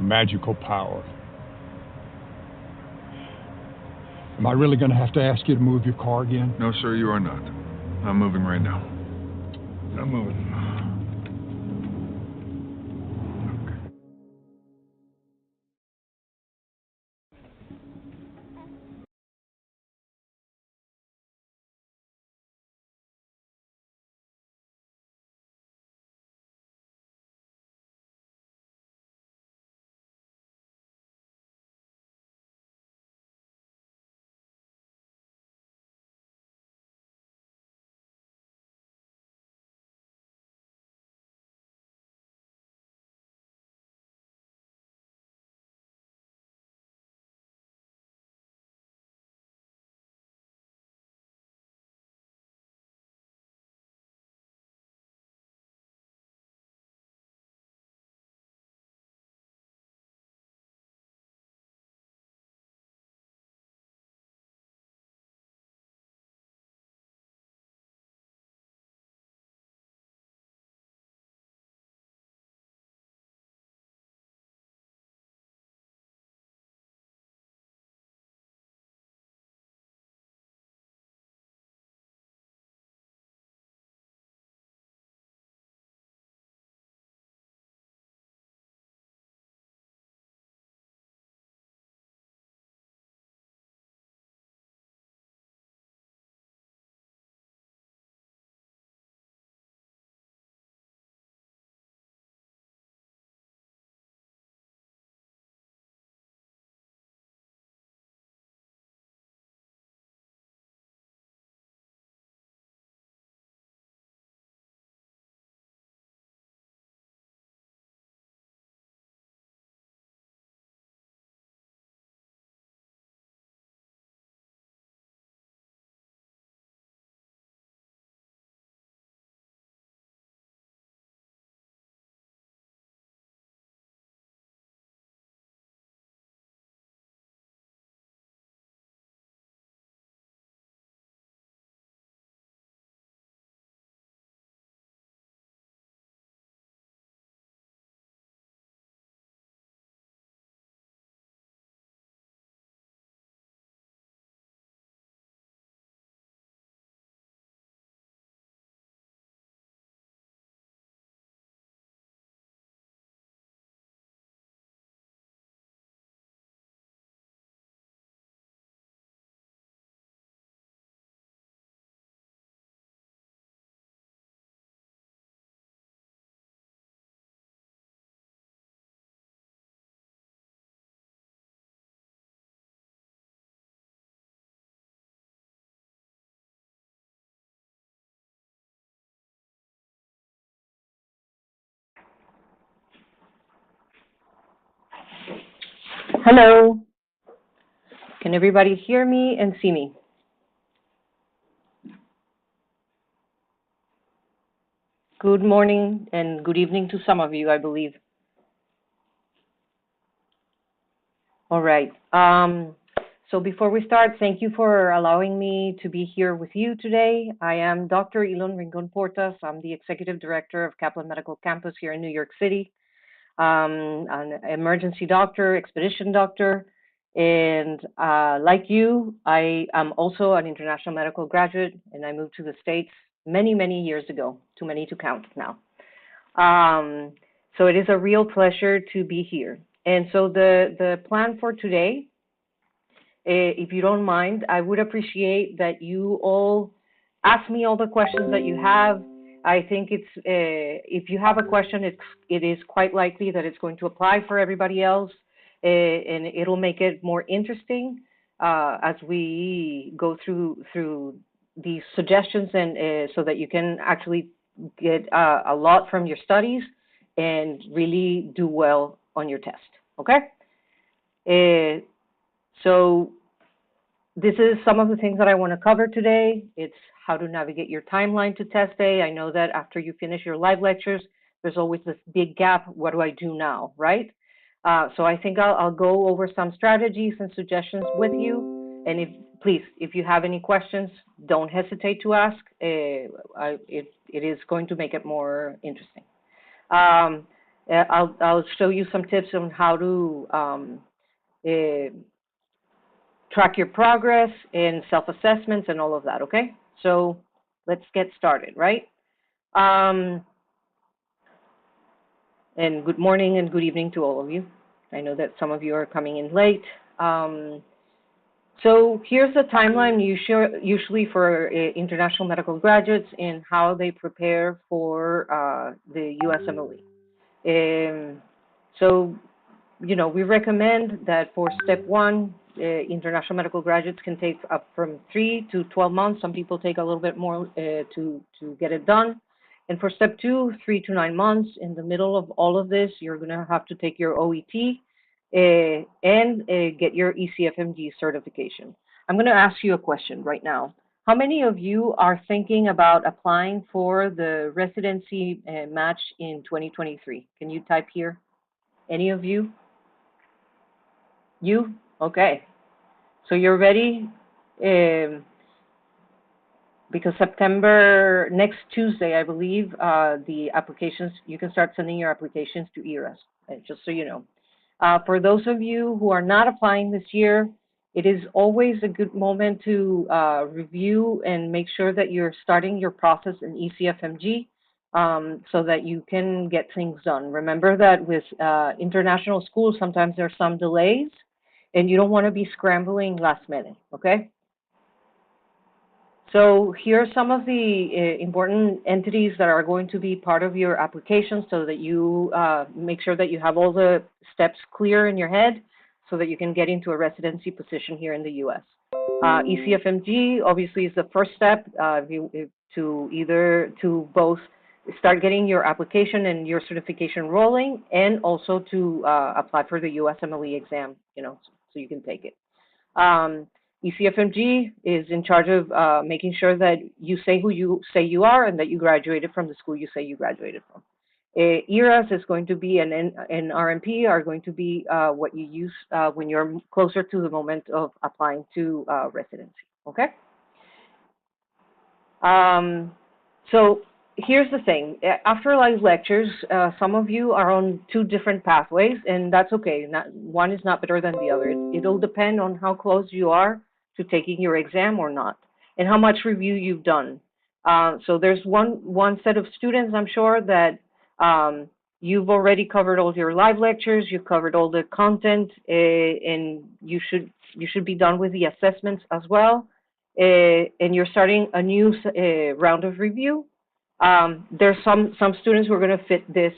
magical power. Am I really going to have to ask you to move your car again? No, sir, you are not. I'm moving right now. I'm moving. Hello. Can everybody hear me and see me? Good morning and good evening to some of you, I believe. All right. So before we start, thank you for allowing me to be here with you today. I am Dr. Elon Rincon Portas. I'm the Executive Director of Kaplan Medical Campus here in New York City. An emergency doctor, expedition doctor, and like you, I am also an international medical graduate, and I moved to the States many, many years ago, too many to count now. So it is a real pleasure to be here. And so the plan for today, if you don't mind, I would appreciate that you all ask me all the questions that you have. I think it's if you have a question, it is quite likely that it's going to apply for everybody else, and it'll make it more interesting as we go through these suggestions, and so that you can actually get a lot from your studies and really do well on your test. Okay. So this is some of the things that I want to cover today. It's how to navigate your timeline to test day. I know that after you finish your live lectures, there's always this big gap. What do I do now, right? So I think I'll go over some strategies and suggestions with you. And please, if you have any questions, don't hesitate to ask. It is going to make it more interesting. I'll show you some tips on how to uh, track your progress and self-assessments and all of that, okay? So let's get started, right? And good morning and good evening to all of you. I know that some of you are coming in late. So here's the timeline usually for international medical graduates and how they prepare for the USMLE. So, you know, we recommend that for step one, international medical graduates can take up from 3 to 12 months. Some people take a little bit more to get it done. And for step two, 3 to 9 months. In the middle of all of this, you're going to have to take your OET and get your ECFMG certification. I'm going to ask you a question right now. How many of you are thinking about applying for the residency match in 2023? Can you type here? Any of you? You? Okay. So you're ready? Because September, next Tuesday, I believe, the applications, you can start sending your applications to ERAS, just so you know. For those of you who are not applying this year, it is always a good moment to review and make sure that you're starting your process in ECFMG so that you can get things done. Remember that with international schools, sometimes there's some delays, and you don't want to be scrambling last minute, okay? So here are some of the important entities that are going to be part of your application so that you make sure that you have all the steps clear in your head so that you can get into a residency position here in the U.S. ECFMG obviously is the first step to both start getting your application and your certification rolling and also to apply for the USMLE exam, you know, so you can take it. ECFMG is in charge of making sure that you say who you say you are and that you graduated from the school you say you graduated from. ERAS is going to be, and RMP are going to be what you use when you're closer to the moment of applying to residency, okay? So here's the thing. After live lectures, some of you are on 2 different pathways, and that's okay. One is not better than the other. It'll depend on how close you are to taking your exam or not, and how much review you've done. So there's one set of students, I'm sure, that you've already covered all your live lectures, you've covered all the content, and you should be done with the assessments as well. And you're starting a new round of review. There's some students who are going to fit this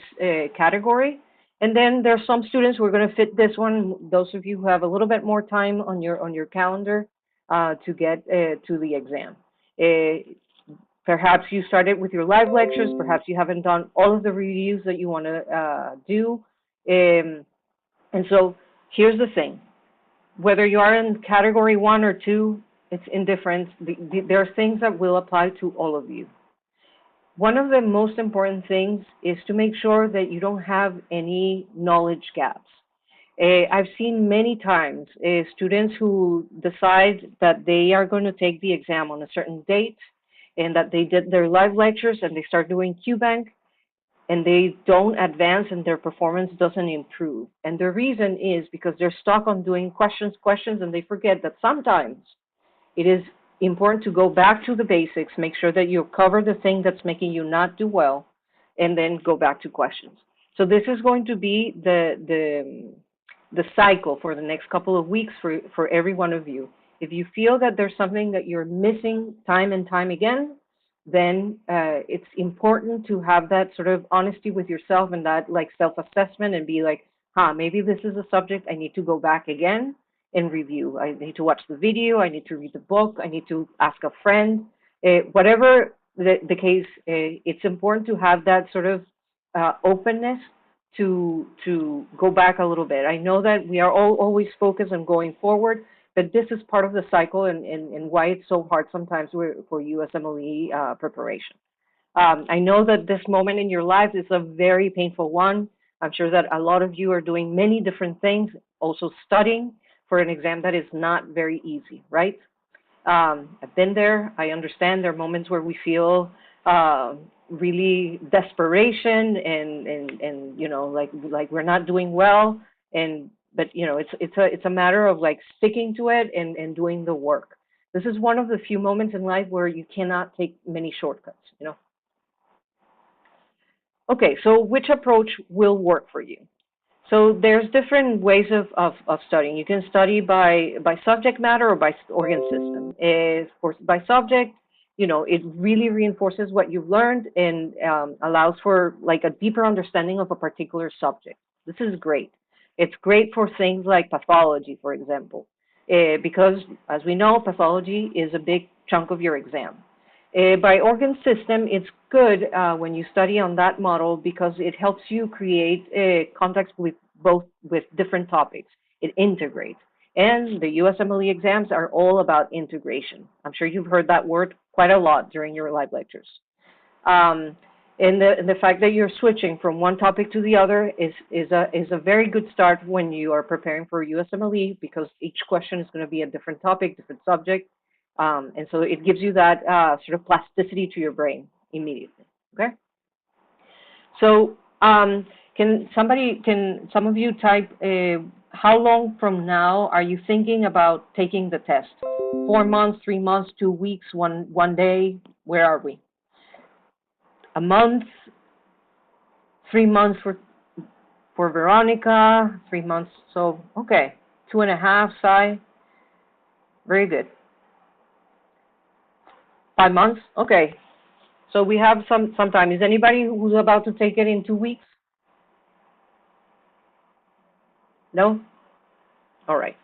category, and then there's some students who are going to fit this one. Those of you who have a little bit more time on your calendar to get to the exam. Perhaps you started with your live lectures. Perhaps you haven't done all of the reviews that you want to do. And so here's the thing. Whether you are in category 1 or 2, it's indifferent. There are things that will apply to all of you. One of the most important things is to make sure that you don't have any knowledge gaps. I've seen many times students who decide that they are going to take the exam on a certain date and that they did their live lectures and they start doing QBank and they don't advance and their performance doesn't improve. And the reason is because they're stuck on doing questions, and they forget that sometimes it is important to go back to the basics, make sure that you cover the thing that's making you not do well, and then go back to questions. So this is going to be the cycle for the next couple of weeks for every one of you. If you feel that there's something that you're missing time and time again, then it's important to have that sort of honesty with yourself and that like self-assessment and be like, maybe this is a subject I need to go back again and review. I need to watch the video, I need to read the book, I need to ask a friend. Whatever the case, it's important to have that sort of openness to go back a little bit. I know that we are all always focused on going forward, but this is part of the cycle and why it's so hard sometimes for USMLE preparation. I know that this moment in your lives is a very painful one. I'm sure that a lot of you are doing many different things, also studying for an exam that is not very easy, right? I've been there. I understand there are moments where we feel really desperation and you know, like we're not doing well, and but you know, it's a matter of like sticking to it and doing the work. This is one of the few moments in life where you cannot take many shortcuts, you know. Okay, so which approach will work for you? So there's different ways of studying. You can study by subject matter or by organ system. By subject, you know, it really reinforces what you've learned and allows for like a deeper understanding of a particular subject. This is great. It's great for things like pathology, for example, because as we know, pathology is a big chunk of your exam. By organ system, it's good when you study on that model because it helps you create a context with different topics. It integrates. And the USMLE exams are all about integration. I'm sure you've heard that word quite a lot during your live lectures. And the fact that you're switching from one topic to the other is a very good start when you are preparing for USMLE because each question is going to be a different topic, different subject, and so it gives you that sort of plasticity to your brain immediately. Okay. So can some of you type how long from now are you thinking about taking the test? 4 months, 3 months, 2 weeks, one day? Where are we? A month, 3 months for Veronica, 3 months. So okay, 2.5, Sai. Very good. 5 months. Okay. So we have some time. Is anybody who's about to take it in 2 weeks? No? All right.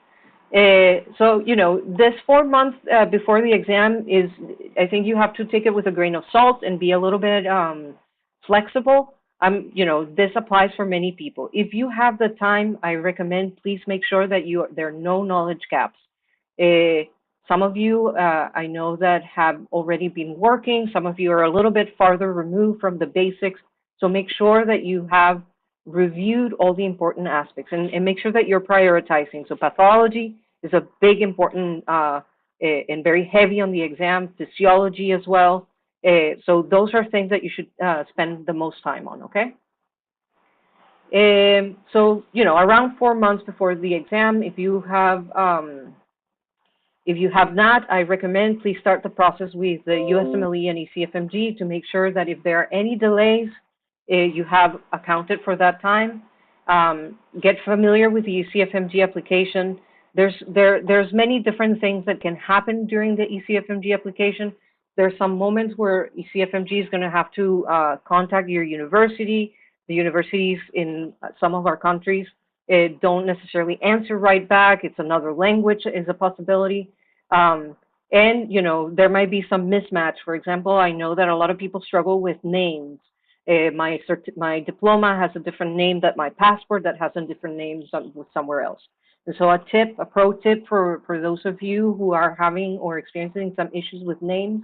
So, you know, this 4 months before the exam is, I think you have to take it with a grain of salt and be a little bit flexible. You know, this applies for many people. If you have the time, I recommend please make sure that there are no knowledge gaps. Some of you, I know that have already been working. Some of you are a little bit farther removed from the basics. So make sure that you have reviewed all the important aspects and make sure that you're prioritizing. So pathology is a big important and very heavy on the exam, physiology as well. So those are things that you should spend the most time on, okay? So, you know, around 4 months before the exam, if you have not, I recommend please start the process with the USMLE and ECFMG to make sure that if there are any delays, you have accounted for that time. Get familiar with the ECFMG application. There's many different things that can happen during the ECFMG application. There's some moments where ECFMG is going to have to contact your university. The universities in some of our countries don't necessarily answer right back. It's another language is a possibility. And, you know, there might be some mismatch. For example, I know that a lot of people struggle with names. My diploma has a different name than my passport that has a different name somewhere else. And so a pro tip for those of you who are having or experiencing some issues with names,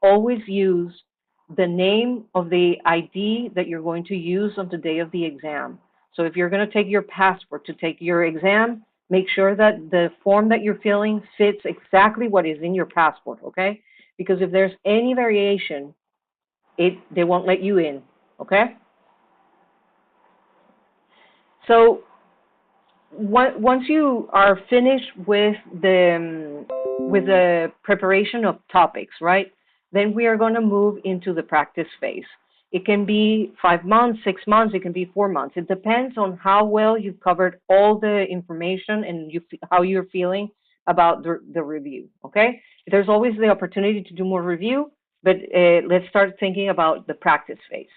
always use the name of the ID that you're going to use on the day of the exam. So if you're going to take your passport to take your exam, make sure that the form that you're filling fits exactly what is in your passport, okay? Because if there's any variation, they won't let you in, okay? So once you are finished with the preparation of topics, right? Then we are going to move into the practice phase. It can be 5 months, 6 months, it can be 4 months. It depends on how well you've covered all the information and how you're feeling about the review, okay? There's always the opportunity to do more review, but let's start thinking about the practice phase.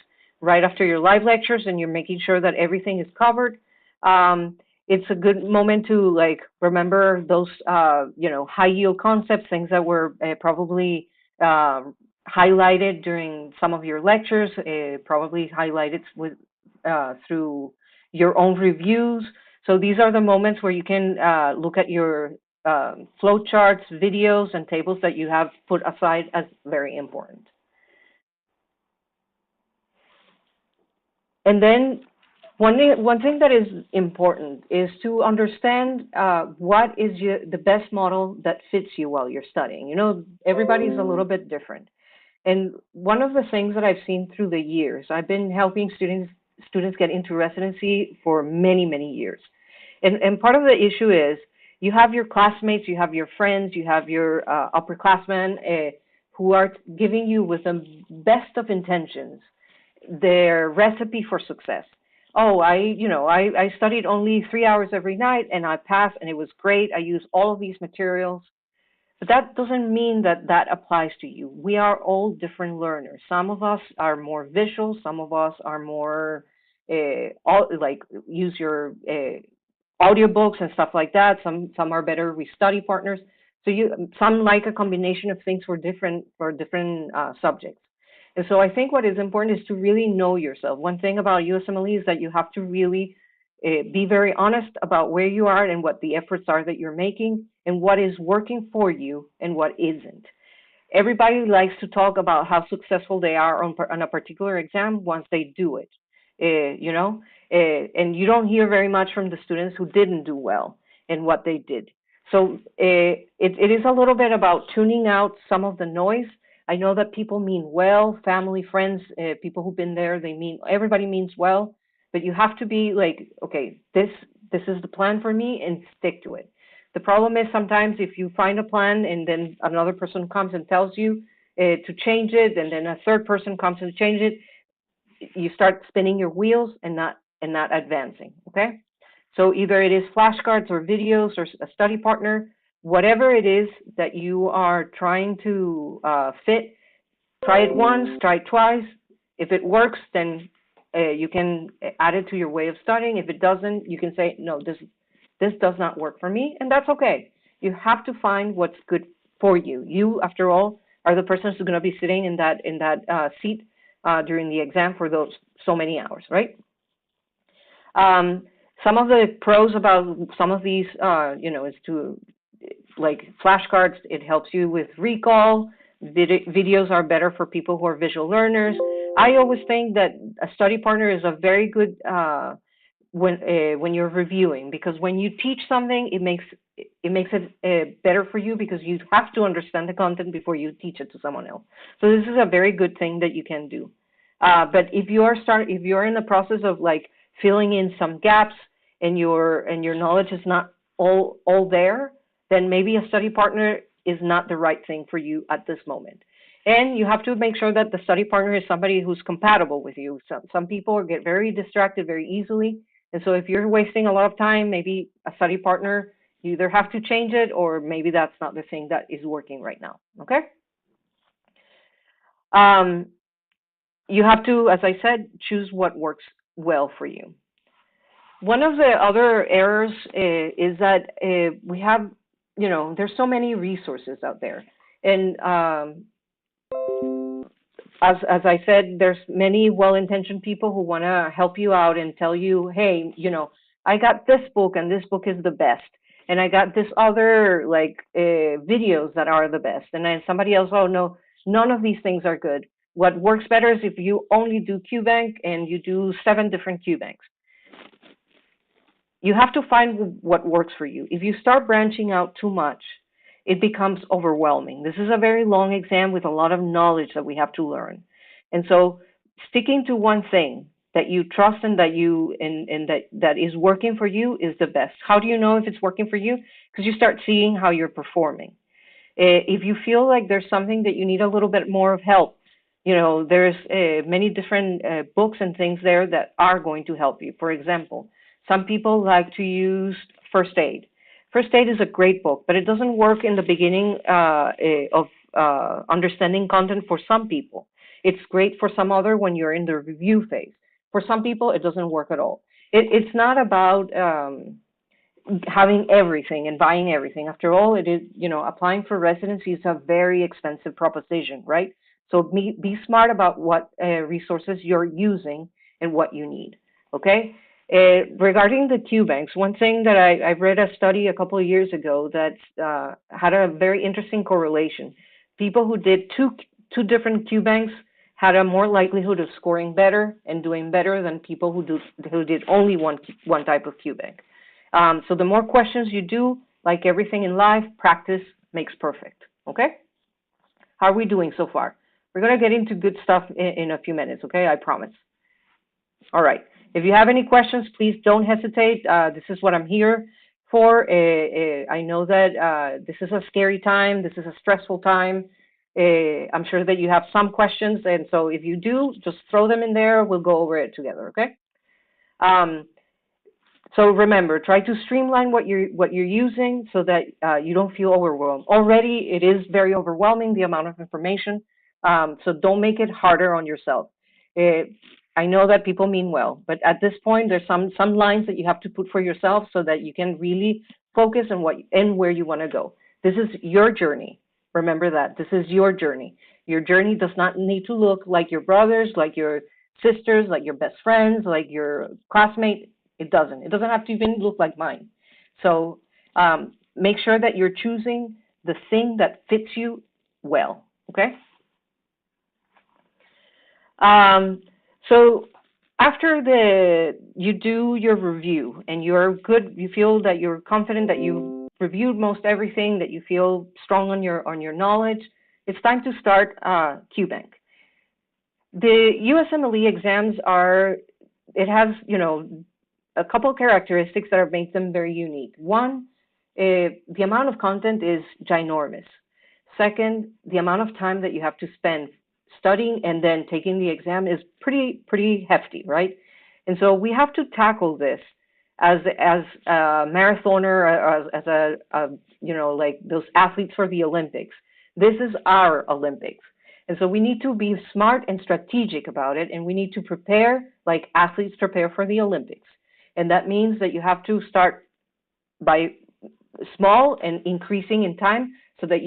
Right after your live lectures and you're making sure that everything is covered, it's a good moment to like remember those, you know, high yield concepts, things that were probably highlighted during some of your lectures, probably highlighted through your own reviews. So these are the moments where you can look at your flow charts, videos, and tables that you have put aside as very important. And then one thing that is important is to understand what is the best model that fits you while you're studying. You know, everybody's a little bit different. And one of the things that I've seen through the years, I've been helping students get into residency for many, many years. And part of the issue is you have your classmates, you have your friends, you have your upperclassmen who are giving you with the best of intentions their recipe for success. Oh, I studied only 3 hours every night and I passed and it was great. I used all of these materials. But that doesn't mean that that applies to you. We are all different learners. Some of us are more visual. Some of us are more like use your audiobooks and stuff like that. Some are better with study partners. So some like a combination of things for different subjects. And so I think what is important is to really know yourself. One thing about USMLE is that you have to really be very honest about where you are and what the efforts are that you're making and what is working for you and what isn't. Everybody likes to talk about how successful they are on a particular exam once they do it, and you don't hear very much from the students who didn't do well in what they did. So it is a little bit about tuning out some of the noise. I know that people mean well, family, friends, people who've been there, everybody means well, but you have to be like, okay, this is the plan for me and stick to it. The problem is sometimes if you find a plan and then another person comes and tells you to change it, and then a third person comes and change it, you start spinning your wheels and not advancing, okay? So either it is flashcards or videos or a study partner, whatever it is that you are trying to fit, try it once, try it twice. If it works, then you can add it to your way of studying. If it doesn't, you can say, no, this does not work for me, and that's okay. You have to find what's good for you. You, after all, are the person who's going to be sitting in that seat during the exam for those so many hours, right? Some of the pros about some of these, is to, like flashcards, it helps you with recall. Videos are better for people who are visual learners. I always think that a study partner is a very good when you're reviewing, because when you teach something, it makes it better for you because you have to understand the content before you teach it to someone else. So this is a very good thing that you can do. But if you're in the process of like filling in some gaps and your knowledge is not all there, then maybe a study partner is not the right thing for you at this moment. And you have to make sure that the study partner is somebody who's compatible with you. Some people get very distracted very easily. And so if you're wasting a lot of time, maybe a study partner, you either have to change it or maybe that's not the thing that is working right now, okay? You have to, as I said, choose what works well for you. One of the other errors is that we have, there's so many resources out there. And as I said, there's many well-intentioned people who want to help you out and tell you, hey, I got this book and this book is the best. And I got this other videos that are the best. And then somebody else, oh no, none of these things are good. What works better is if you only do QBank and you do 7 different QBanks. You have to find what works for you. If you start branching out too much, it becomes overwhelming. This is a very long exam with a lot of knowledge that we have to learn. And so sticking to one thing that you trust and that is working for you is the best. How do you know if it's working for you? Because you start seeing how you're performing. If you feel like there's something that you need a little bit more of help, there's many different books and things there that are going to help you. For example, some people like to use First Aid. First Aid is a great book, but it doesn't work in the beginning of understanding content for some people. It's great for some other when you're in the review phase. For some people, it doesn't work at all. It's not about having everything and buying everything. After all, it is, applying for residency is a very expensive proposition, right? So be smart about what resources you're using and what you need, okay? Regarding the QBanks, one thing that I've read a study a couple of years ago that had a very interesting correlation. People who did two different QBanks had a more likelihood of scoring better and doing better than people who did only one type of QBank. So the more questions you do, like everything in life, practice makes perfect, okay? How are we doing so far? We're going to get into good stuff in a few minutes, okay? I promise. All right. If you have any questions, please don't hesitate. This is what I'm here for. I know that this is a scary time. This is a stressful time. I'm sure that you have some questions, and so if you do, just throw them in there. We'll go over it together, okay? So remember, try to streamline what you're using so that you don't feel overwhelmed. Already, it is very overwhelming, the amount of information, so don't make it harder on yourself. I know that people mean well, but at this point, there's some lines that you have to put for yourself so that you can really focus on where you want to go. This is your journey. Remember that. This is your journey. Your journey does not need to look like your brothers, like your sisters, like your best friends, like your classmate. It doesn't. It doesn't have to even look like mine. So make sure that you're choosing the thing that fits you well, okay? So after you do your review and you're good, you feel that you're confident that you reviewed most everything, that you feel strong on your knowledge, it's time to start QBank. The USMLE exams it has, a couple of characteristics that make them very unique. One, the amount of content is ginormous. Second, the amount of time that you have to spend studying and then taking the exam is pretty hefty, right? And so we have to tackle this as a marathoner, as like those athletes for the Olympics. This is our Olympics. And so we need to be smart and strategic about it, and we need to prepare like athletes prepare for the Olympics. And that means that you have to start by small and increasing in time so that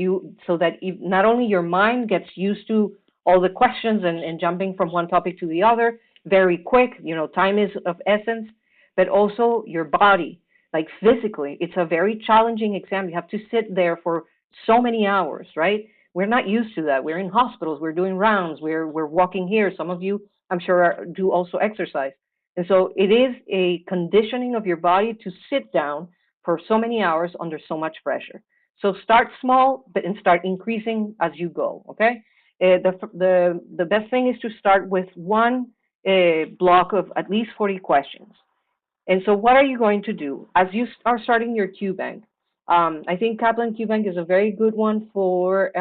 not only your mind gets used to all the questions and jumping from one topic to the other very quick, time is of essence, but also your body, like physically, it's a very challenging exam. You have to sit there for so many hours, right? We're not used to that. We're in hospitals, we're doing rounds, we're walking here. Some of you, I'm sure, do also exercise. And so it is a conditioning of your body to sit down for so many hours under so much pressure. So start small, and start increasing as you go, okay? The best thing is to start with one block of at least 40 questions. And so what are you going to do? As you are starting your QBank, I think Kaplan QBank is a very good one for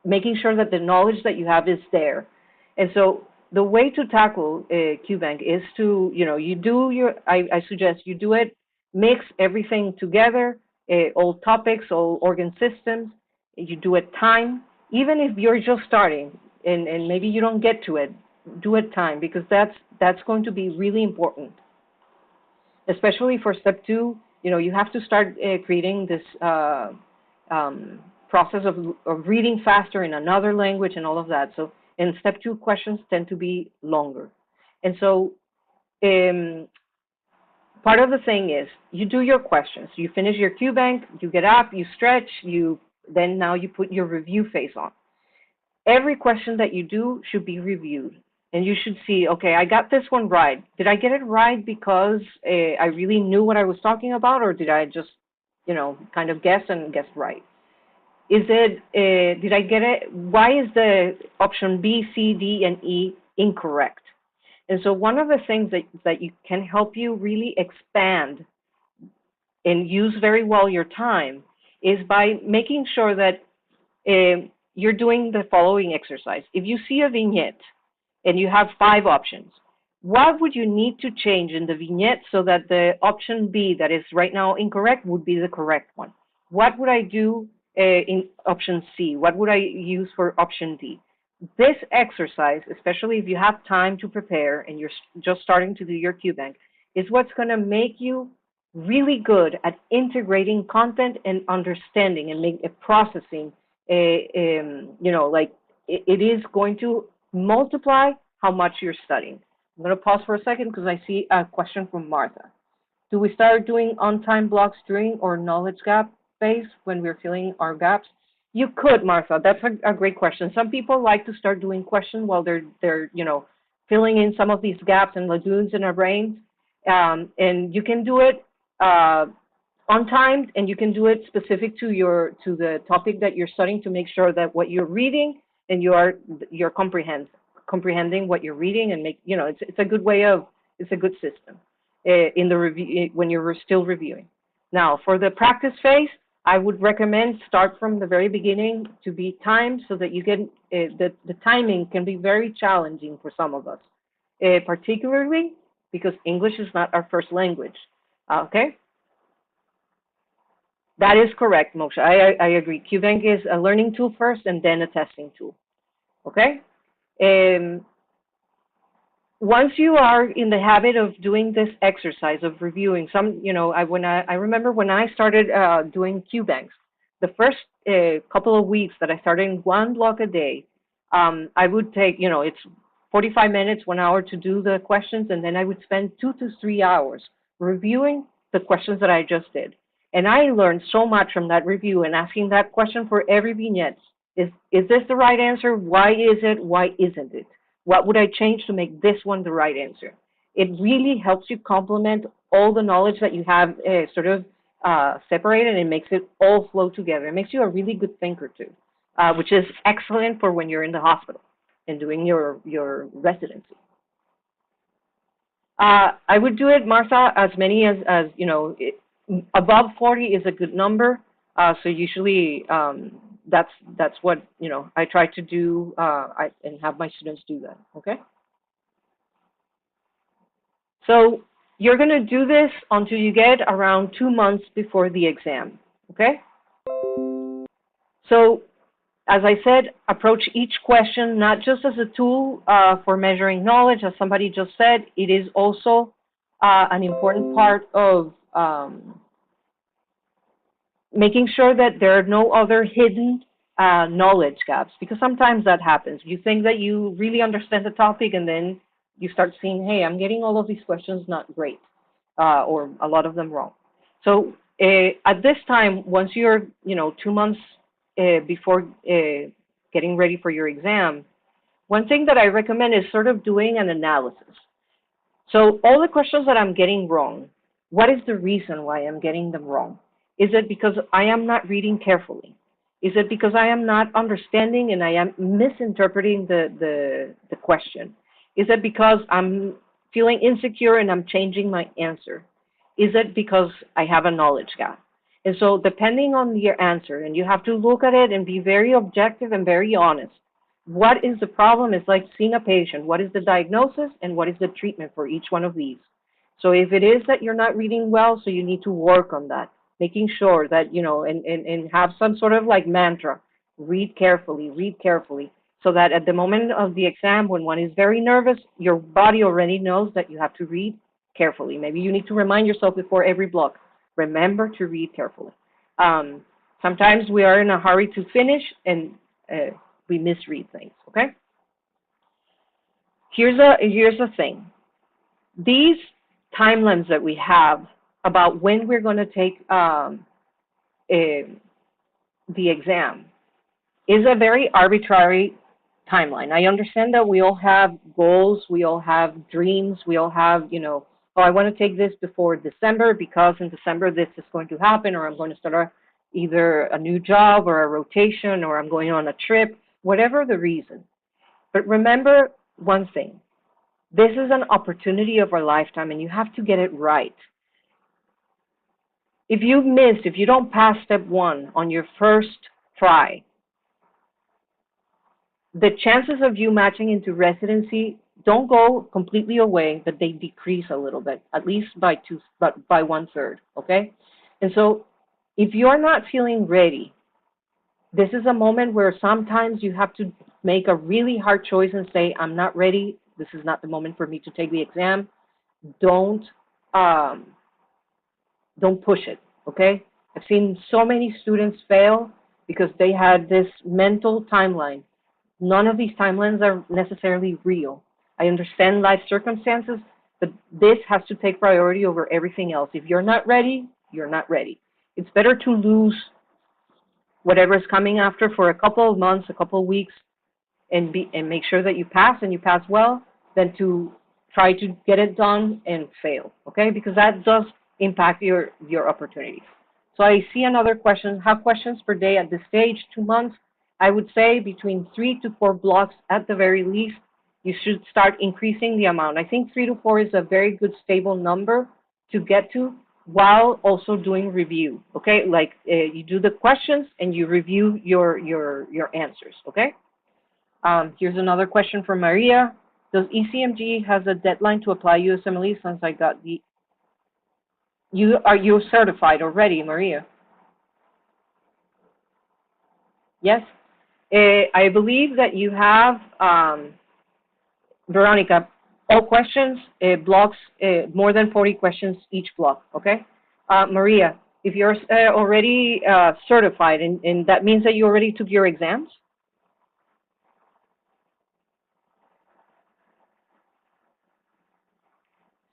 making sure that the knowledge that you have is there. And so the way to tackle QBank is to, I suggest you do it, mix everything together, all topics, all organ systems, you do it time. Even if you're just starting and maybe you don't get to it, do it time, because that's going to be really important. Especially for step 2, you have to start creating this process of reading faster in another language and all of that. So in step 2, questions tend to be longer. And so part of the thing is you do your questions. You finish your QBank, you get up, you stretch, now you put your review face on. Every question that you do should be reviewed. And you should see, okay, I got this one right. Did I get it right because I really knew what I was talking about, or did I just, kind of guess and guess right? Did I get it? Why is the option B, C, D, and E incorrect? And so one of the things that you can help you really expand and use very well your time is by making sure that you're doing the following exercise. If you see a vignette, and you have 5 options, what would you need to change in the vignette so that the option B that is right now incorrect would be the correct one? What would I do in option C? What would I use for option D? This exercise, especially if you have time to prepare and you're just starting to do your QBank, is what's going to make you really good at integrating content and understanding and processing, it is going to multiply how much you're studying. I'm going to pause for a second because I see a question from Martha. Do we start doing on-time blocks during or knowledge gap phase when we're filling our gaps? You could, Martha. That's a great question. Some people like to start doing questions while they're filling in some of these gaps and lagoons in our brains. And you can do it on time, and you can do it specific to the topic that you're studying to make sure that what you're reading and you're comprehending what you're reading, and it's a good way of, it's a good system in the review when you're still reviewing. Now, for the practice phase, I would recommend start from the very beginning to be timed so that you get the timing can be very challenging for some of us, particularly because English is not our first language. Okay? That is correct, Moshe. I agree. QBank is a learning tool first and then a testing tool. Okay? Once you are in the habit of doing this exercise of reviewing I remember when I started doing QBanks, the first couple of weeks that I started in one block a day, I would take, it's 45 minutes, 1 hour to do the questions, and then I would spend 2 to 3 hours reviewing the questions that I just did. And I learned so much from that review and asking that question for every vignette. Is this the right answer? Why is it? Why isn't it? What would I change to make this one the right answer? It really helps you complement all the knowledge that you have separated, and it makes it all flow together. It makes you a really good thinker too, which is excellent for when you're in the hospital and doing your residency. I would do it, Martha, as many as above 40 is a good number. So usually that's what, I try to do and have my students do that, okay? So you're going to do this until you get around 2 months before the exam, okay? So as I said, approach each question not just as a tool for measuring knowledge, as somebody just said, it is also an important part of making sure that there are no other hidden knowledge gaps, because sometimes that happens. You think that you really understand the topic, and then you start seeing, hey, I'm getting all of these questions not great, or a lot of them wrong. So at this time, once you're 2 months before getting ready for your exam, one thing that I recommend is sort of doing an analysis. So all the questions that I'm getting wrong, what is the reason why I'm getting them wrong? Is it because I am not reading carefully? Is it because I am not understanding and I am misinterpreting the question? Is it because I'm feeling insecure and I'm changing my answer? Is it because I have a knowledge gap? And so depending on your answer, and you have to look at it and be very objective and very honest. What is the problem? It's like seeing a patient. What is the diagnosis and what is the treatment for each one of these? So if it is that you're not reading well, so you need to work on that, making sure that, and have some sort of like mantra, read carefully, so that at the moment of the exam, when one is very nervous, your body already knows that you have to read carefully. Maybe you need to remind yourself before every block, remember to read carefully. Sometimes we are in a hurry to finish and we misread things, okay? Here's the thing. These timelines that we have about when we're going to take the exam is a very arbitrary timeline. I understand that we all have goals, we all have dreams, we all have, oh, I want to take this before December because in December this is going to happen, or I'm going to start either a new job or a rotation, or I'm going on a trip, whatever the reason. But remember one thing, this is an opportunity of our lifetime and you have to get it right. If you don't pass step 1 on your first try, the chances of you matching into residency don't go completely away, but they decrease a little bit, at least by 1/3, okay? And so if you're not feeling ready, this is a moment where sometimes you have to make a really hard choice and say, I'm not ready, this is not the moment for me to take the exam. Don't push it, okay? I've seen so many students fail because they had this mental timeline. None of these timelines are necessarily real. I understand life circumstances, but this has to take priority over everything else. If you're not ready, you're not ready. It's better to lose whatever is coming after for a couple of months, a couple of weeks, and make sure that you pass and you pass well, than to try to get it done and fail, okay? Because that does impact your opportunities. So I see another question. Have questions per day at this stage, 2 months? I would say between 3 to 4 blocks at the very least, you should start increasing the amount. I think 3 to 4 is a very good stable number to get to while also doing review, okay? Like you do the questions and you review your answers, okay? Here's another question from Maria. Does ECMG has a deadline to apply USMLE since I got the, are you certified already, Maria? Yes? I believe that you have, Veronica, all questions, blocks, more than 40 questions each block, okay? Maria, if you're already certified, and that means that you already took your exams?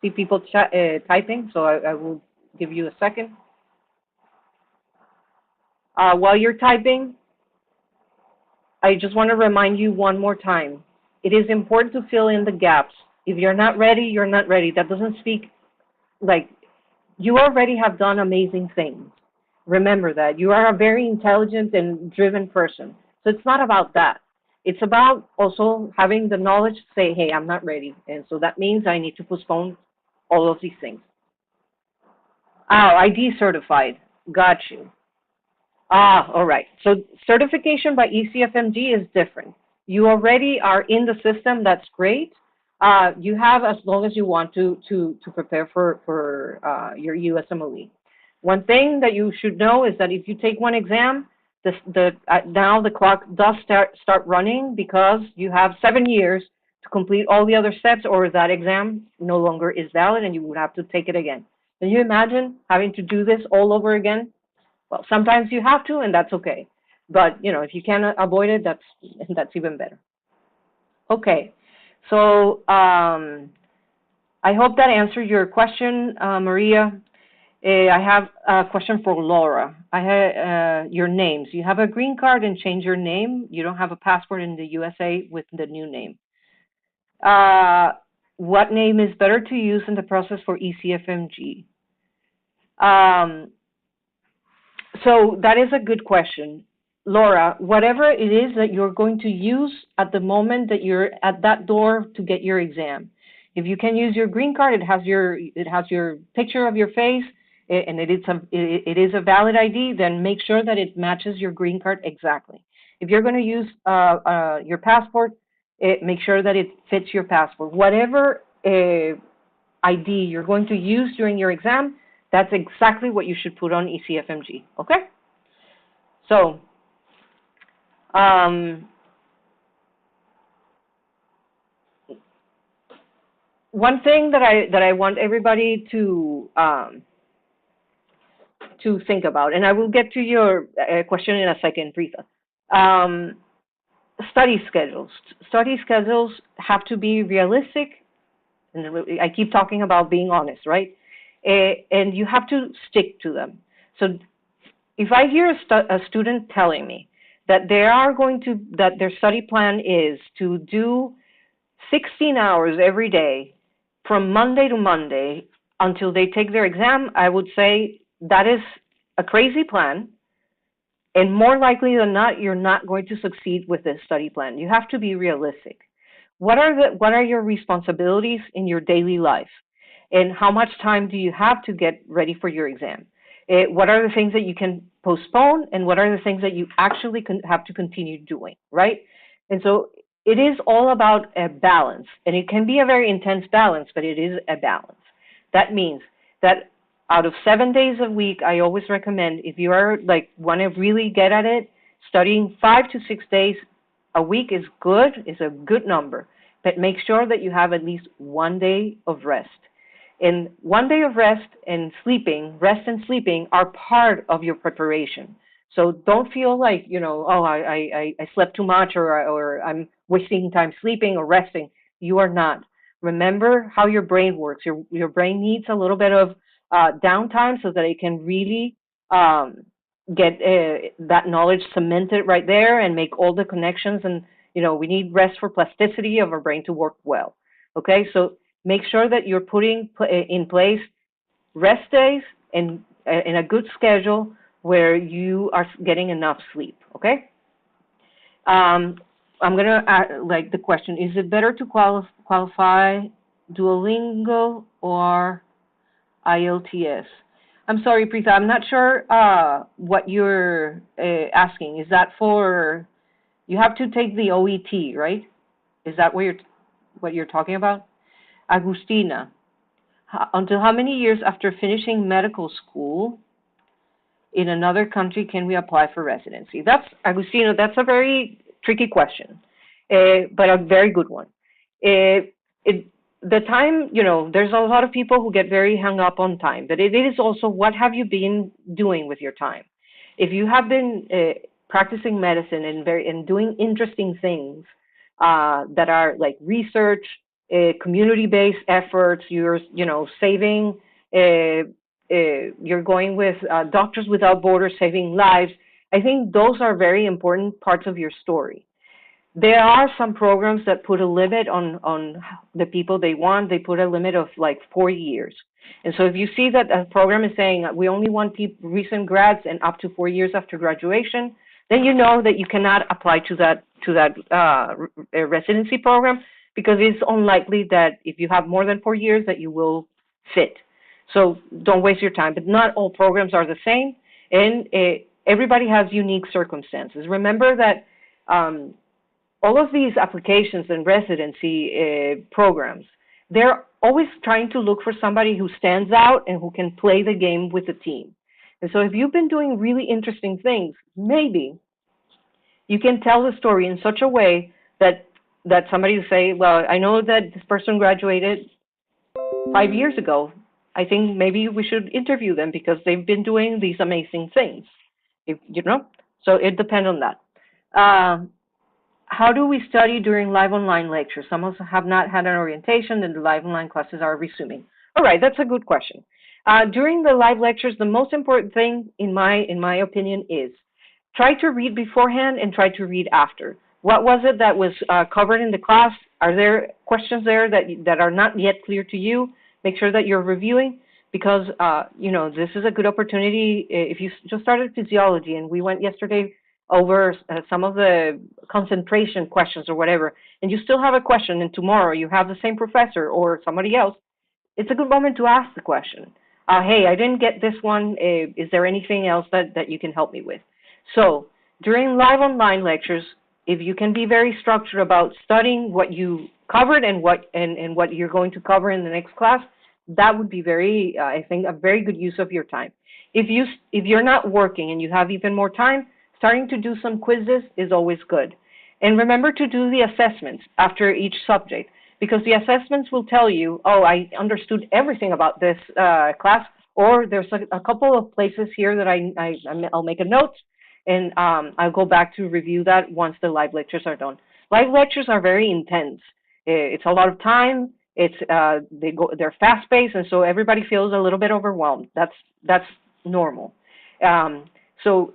See people typing, so I will give you a second. While you're typing, I just want to remind you one more time. It is important to fill in the gaps. If you're not ready, you're not ready. That doesn't speak, like, you already have done amazing things. Remember that. You are a very intelligent and driven person. So it's not about that. It's about also having the knowledge to say, hey, I'm not ready. And so that means I need to postpone all of these things. Oh, ID certified. Got you. All right. So certification by ECFMG is different. You already are in the system. That's great. You have as long as you want to prepare for your USMLE. One thing that you should know is that if you take one exam, now the clock does start running because you have 7 years to complete all the other steps, or that exam no longer is valid and you would have to take it again. Can you imagine having to do this all over again? Well, sometimes you have to, and that's okay. But, you know, if you can avoid it, that's even better. Okay, so I hope that answered your question, Maria. I have a question for Laura. I have your names. You have a green card and change your name. You don't have a passport in the USA with the new name. What name is better to use in the process for ECFMG? So that is a good question. Laura, whatever it is that you're going to use at the moment that you're at that door to get your exam. If you can use your green card, it has your picture of your face, and it is a valid ID, then make sure that it matches your green card exactly. If you're going to use your passport, make sure that it fits your passport. Whatever ID you're going to use during your exam, that's exactly what you should put on ECFMG, okay? So, one thing that I want everybody to think about, and I will get to your question in a second, Preetha. Study schedules. Study schedules have to be realistic, and I keep talking about being honest, right? And you have to stick to them. So if I hear a student telling me that that their study plan is to do 16 hours every day from Monday to Monday until they take their exam, I would say that is a crazy plan. And more likely than not, you're not going to succeed with this study plan. You have to be realistic. What are your responsibilities in your daily life? And how much time do you have to get ready for your exam? What are the things that you can postpone, and what are the things that you actually have to continue doing, right? And so it is all about a balance, and it can be a very intense balance, but it is a balance. That means that out of 7 days a week, I always recommend, if you are want to really get at it, studying 5 to 6 days a week is a good number, but make sure that you have at least 1 day of rest. And 1 day of rest and sleeping are part of your preparation. So don't feel like, oh, I slept too much, or I'm wasting time sleeping or resting. You are not. Remember how your brain works. Your brain needs a little bit of downtime so that it can really get that knowledge cemented right there and make all the connections. And, we need rest for plasticity of our brain to work well. Okay, so make sure that you're putting in place rest days and in a good schedule where you are getting enough sleep, okay? I'm gonna like the question: is it better to qualify Duolingo or IELTS? I'm sorry, Preeta, I'm not sure what you're asking. Is that for you have to take the OET, right? Is that what you're talking about? Agustina, until how many years after finishing medical school in another country can we apply for residency? That's, Agustina, that's a very tricky question, but a very good one. The time, there's a lot of people who get very hung up on time, but it is also what have you been doing with your time? If you have been practicing medicine and doing interesting things that are like research, community-based efforts, you're, saving you're going with Doctors Without Borders, saving lives. I think those are very important parts of your story. There are some programs that put a limit on the people they want. They put a limit of like 4 years. And so if you see that a program is saying we only want recent grads and up to 4 years after graduation, then you know that you cannot apply to that residency program, because it's unlikely that if you have more than 4 years that you will fit. So don't waste your time. But not all programs are the same, and everybody has unique circumstances. Remember that all of these applications and residency programs, they're always trying to look for somebody who stands out and who can play the game with the team. And so if you've been doing really interesting things, maybe you can tell the story in such a way that somebody will say, well, I know that this person graduated 5 years ago. I think maybe we should interview them because they've been doing these amazing things. So it depends on that. How do we study during live online lectures? Some of us have not had an orientation and the live online classes are resuming. All right, that's a good question. During the live lectures, the most important thing, in my opinion, is try to read beforehand and try to read after. What was it that was covered in the class? Are there questions there that are not yet clear to you? Make sure that you're reviewing, because this is a good opportunity. If you just started physiology and we went yesterday over some of the concentration questions or whatever, and you still have a question, and tomorrow you have the same professor or somebody else, it's a good moment to ask the question. Hey, I didn't get this one. Is there anything else that you can help me with? So during live online lectures, if you can be very structured about studying what you covered and what you're going to cover in the next class, that would be I think, a very good use of your time. If you're not working and you have even more time, starting to do some quizzes is always good. And remember to do the assessments after each subject, because the assessments will tell you, oh, I understood everything about this class, or there's a couple of places here that I'll make a note, and I'll go back to review that once the live lectures are done. Live lectures are very intense. It's a lot of time. They're fast-paced, and so everybody feels a little bit overwhelmed. That's normal. So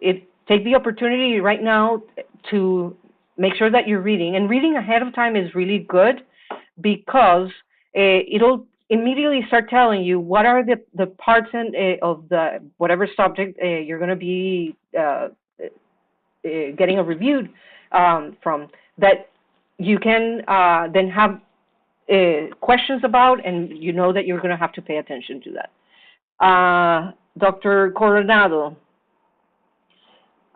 take the opportunity right now to make sure that you're reading. And reading ahead of time is really good, because it'll immediately start telling you what are the parts of the whatever subject you're going to be getting a review from, that you can then have questions about, and you know that you're going to have to pay attention to that. Dr. Coronado,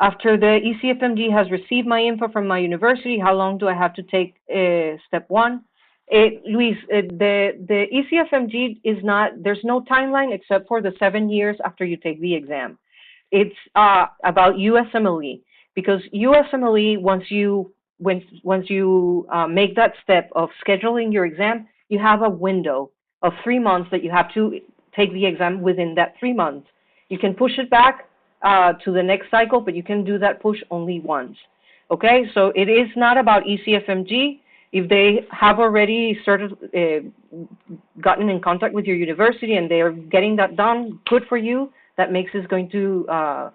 after the ECFMG has received my info from my university, how long do I have to take step one? Luis, the ECFMG is not, there's no timeline except for the 7 years after you take the exam. It's about USMLE, because USMLE, once you make that step of scheduling your exam, you have a window of 3 months that you have to take the exam within that 3 months. You can push it back to the next cycle, but you can do that push only once. Okay, so it is not about ECFMG. If they have already gotten in contact with your university and they are getting that done, good for you. That makes it going to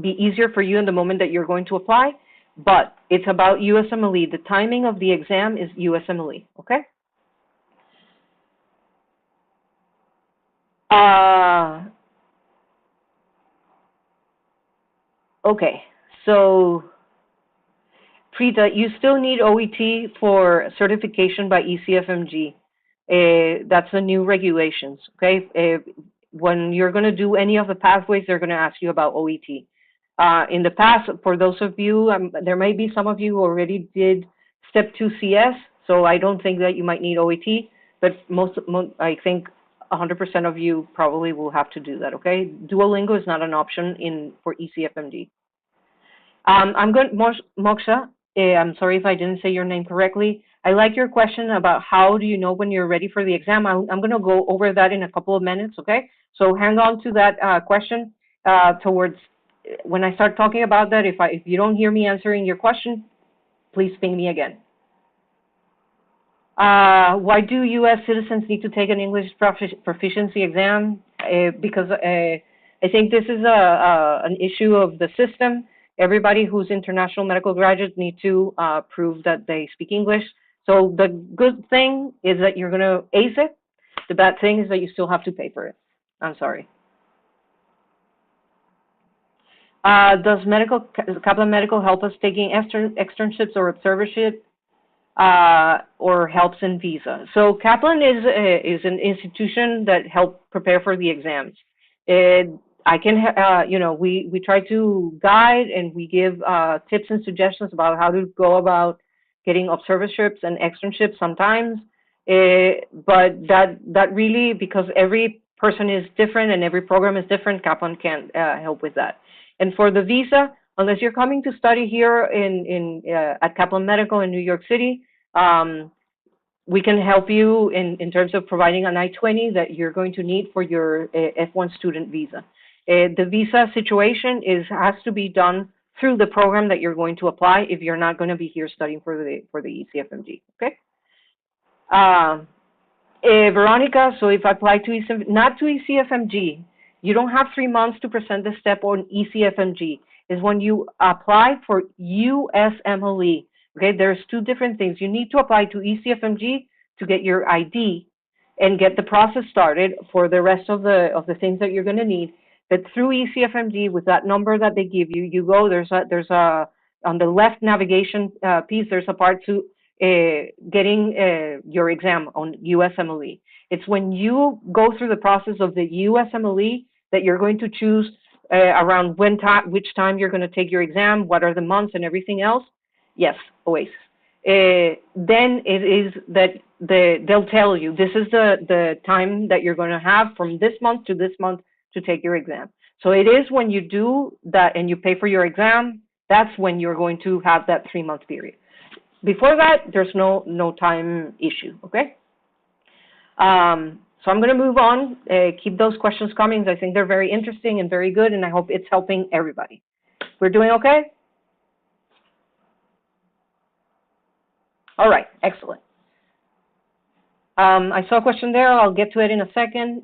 be easier for you in the moment that you're going to apply. But it's about USMLE. The timing of the exam is USMLE, okay? Okay, so Frida, you still need OET for certification by ECFMG. That's the new regulations, okay? When you're going to do any of the pathways, they're going to ask you about OET. In the past, for those of you, there may be some of you who already did Step 2 CS, so I don't think that you might need OET, but I think 100% of you probably will have to do that, okay? Duolingo is not an option for ECFMG. I'm going, Moksha, I'm sorry if I didn't say your name correctly. I like your question about how do you know when you're ready for the exam. I'm going to go over that in a couple of minutes, okay? So hang on to that question towards when I start talking about that. If you don't hear me answering your question, please ping me again. Why do U.S. citizens need to take an English proficiency exam? Because I think this is an issue of the system. Everybody who's international medical graduates need to prove that they speak English. So the good thing is that you're going to ace it. The bad thing is that you still have to pay for it. I'm sorry. Does Kaplan Medical help us taking externships or observership or helps in visa? So Kaplan is an institution that helps prepare for the exams. I can, we try to guide and we give tips and suggestions about how to go about getting observerships and externships sometimes. But that really, because every person is different and every program is different, Kaplan can't help with that. And for the visa, unless you're coming to study here at Kaplan Medical in New York City, we can help you in terms of providing an I-20 that you're going to need for your F1 student visa. The visa situation has to be done through the program that you're going to apply if you're not going to be here studying for the ECFMG, okay? Veronica, so if I apply to not to ECFMG, you don't have 3 months to present the step on ECFMG. Is when you apply for USMLE. Okay, there's two different things. You need to apply to ECFMG to get your ID and get the process started for the rest of the things that you're going to need. But through ECFMG, with that number that they give you, you go. There's a on the left navigation piece. There's a part to getting your exam on USMLE. It's when you go through the process of the USMLE that you're going to choose around which time you're going to take your exam, what are the months, and everything else. Yes, OASIS. Then it is that they'll tell you this is the time that you're going to have from this month to this month to take your exam. So it is when you do that and you pay for your exam, that's when you're going to have that 3-month period. Before that, there's no time issue, okay? So I'm going to move on. Keep those questions coming. I think they're very interesting and very good, and I hope it's helping everybody. We're doing okay? All right, excellent. I saw a question there. I'll get to it in a second.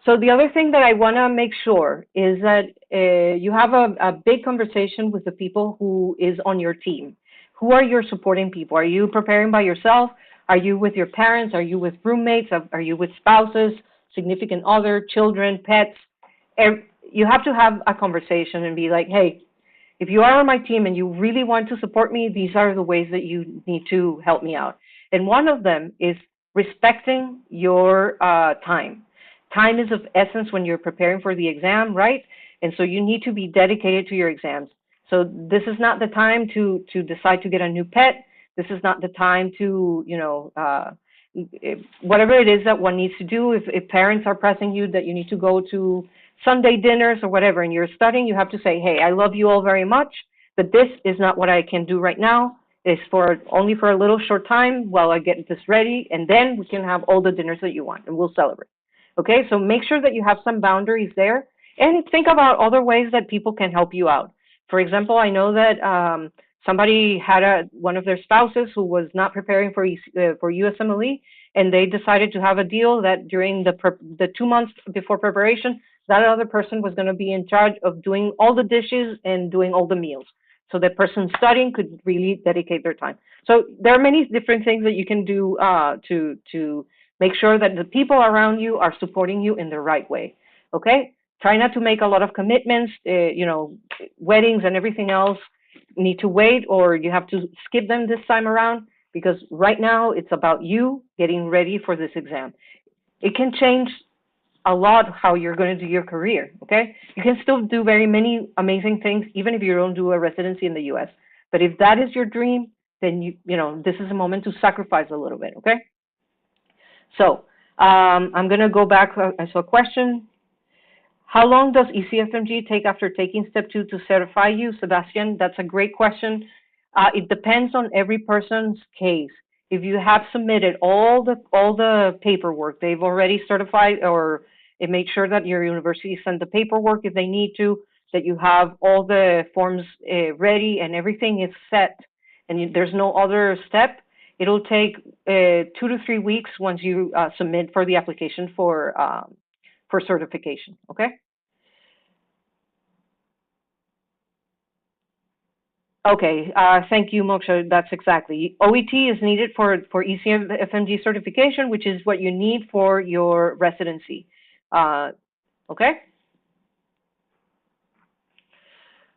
So the other thing that I want to make sure is that you have a big conversation with the people who is on your team. Who are your supporting people? Are you preparing by yourself? Are you with your parents? Are you with roommates? Are you with spouses, significant other, children, pets? You have to have a conversation and be like, hey, if you are on my team and you really want to support me, these are the ways that you need to help me out. And one of them is respecting your time. Time is of essence when you're preparing for the exam, right? And so you need to be dedicated to your exams. So this is not the time to decide to get a new pet. This is not the time to, whatever it is that one needs to do. If parents are pressing you that you need to go to Sunday dinners or whatever, and you're studying, you have to say, hey, I love you all very much, but this is not what I can do right now. It's only for a little short time while I get this ready, and then we can have all the dinners that you want, and we'll celebrate. Okay, so make sure that you have some boundaries there, and think about other ways that people can help you out. For example, I know that somebody had one of their spouses who was not preparing for USMLE, and they decided to have a deal that during the 2 months before preparation, that other person was going to be in charge of doing all the dishes and doing all the meals. So the person studying could really dedicate their time. So there are many different things that you can do to make sure that the people around you are supporting you in the right way. Okay? try not to make a lot of commitments, weddings and everything else need to wait, or you have to skip them this time around, because right now it's about you getting ready for this exam. It can change a lot how you're going to do your career, okay? You can still do very many amazing things, even if you don't do a residency in the US. But if that is your dream, then this is a moment to sacrifice a little bit, okay? So I'm going to go back. I saw a question. How long does ECFMG take after taking step 2 to certify you, Sebastian? That's a great question. It depends on every person's case. If you have submitted all the paperwork, they've already certified or it made sure that your university sent the paperwork if they need to, that you have all the forms ready and everything is set, and there's no other step, it'll take 2 to 3 weeks once you submit for the application for certification, okay? Okay, thank you, Moksha. That's exactly. OET is needed for ECFMG certification, which is what you need for your residency. Okay?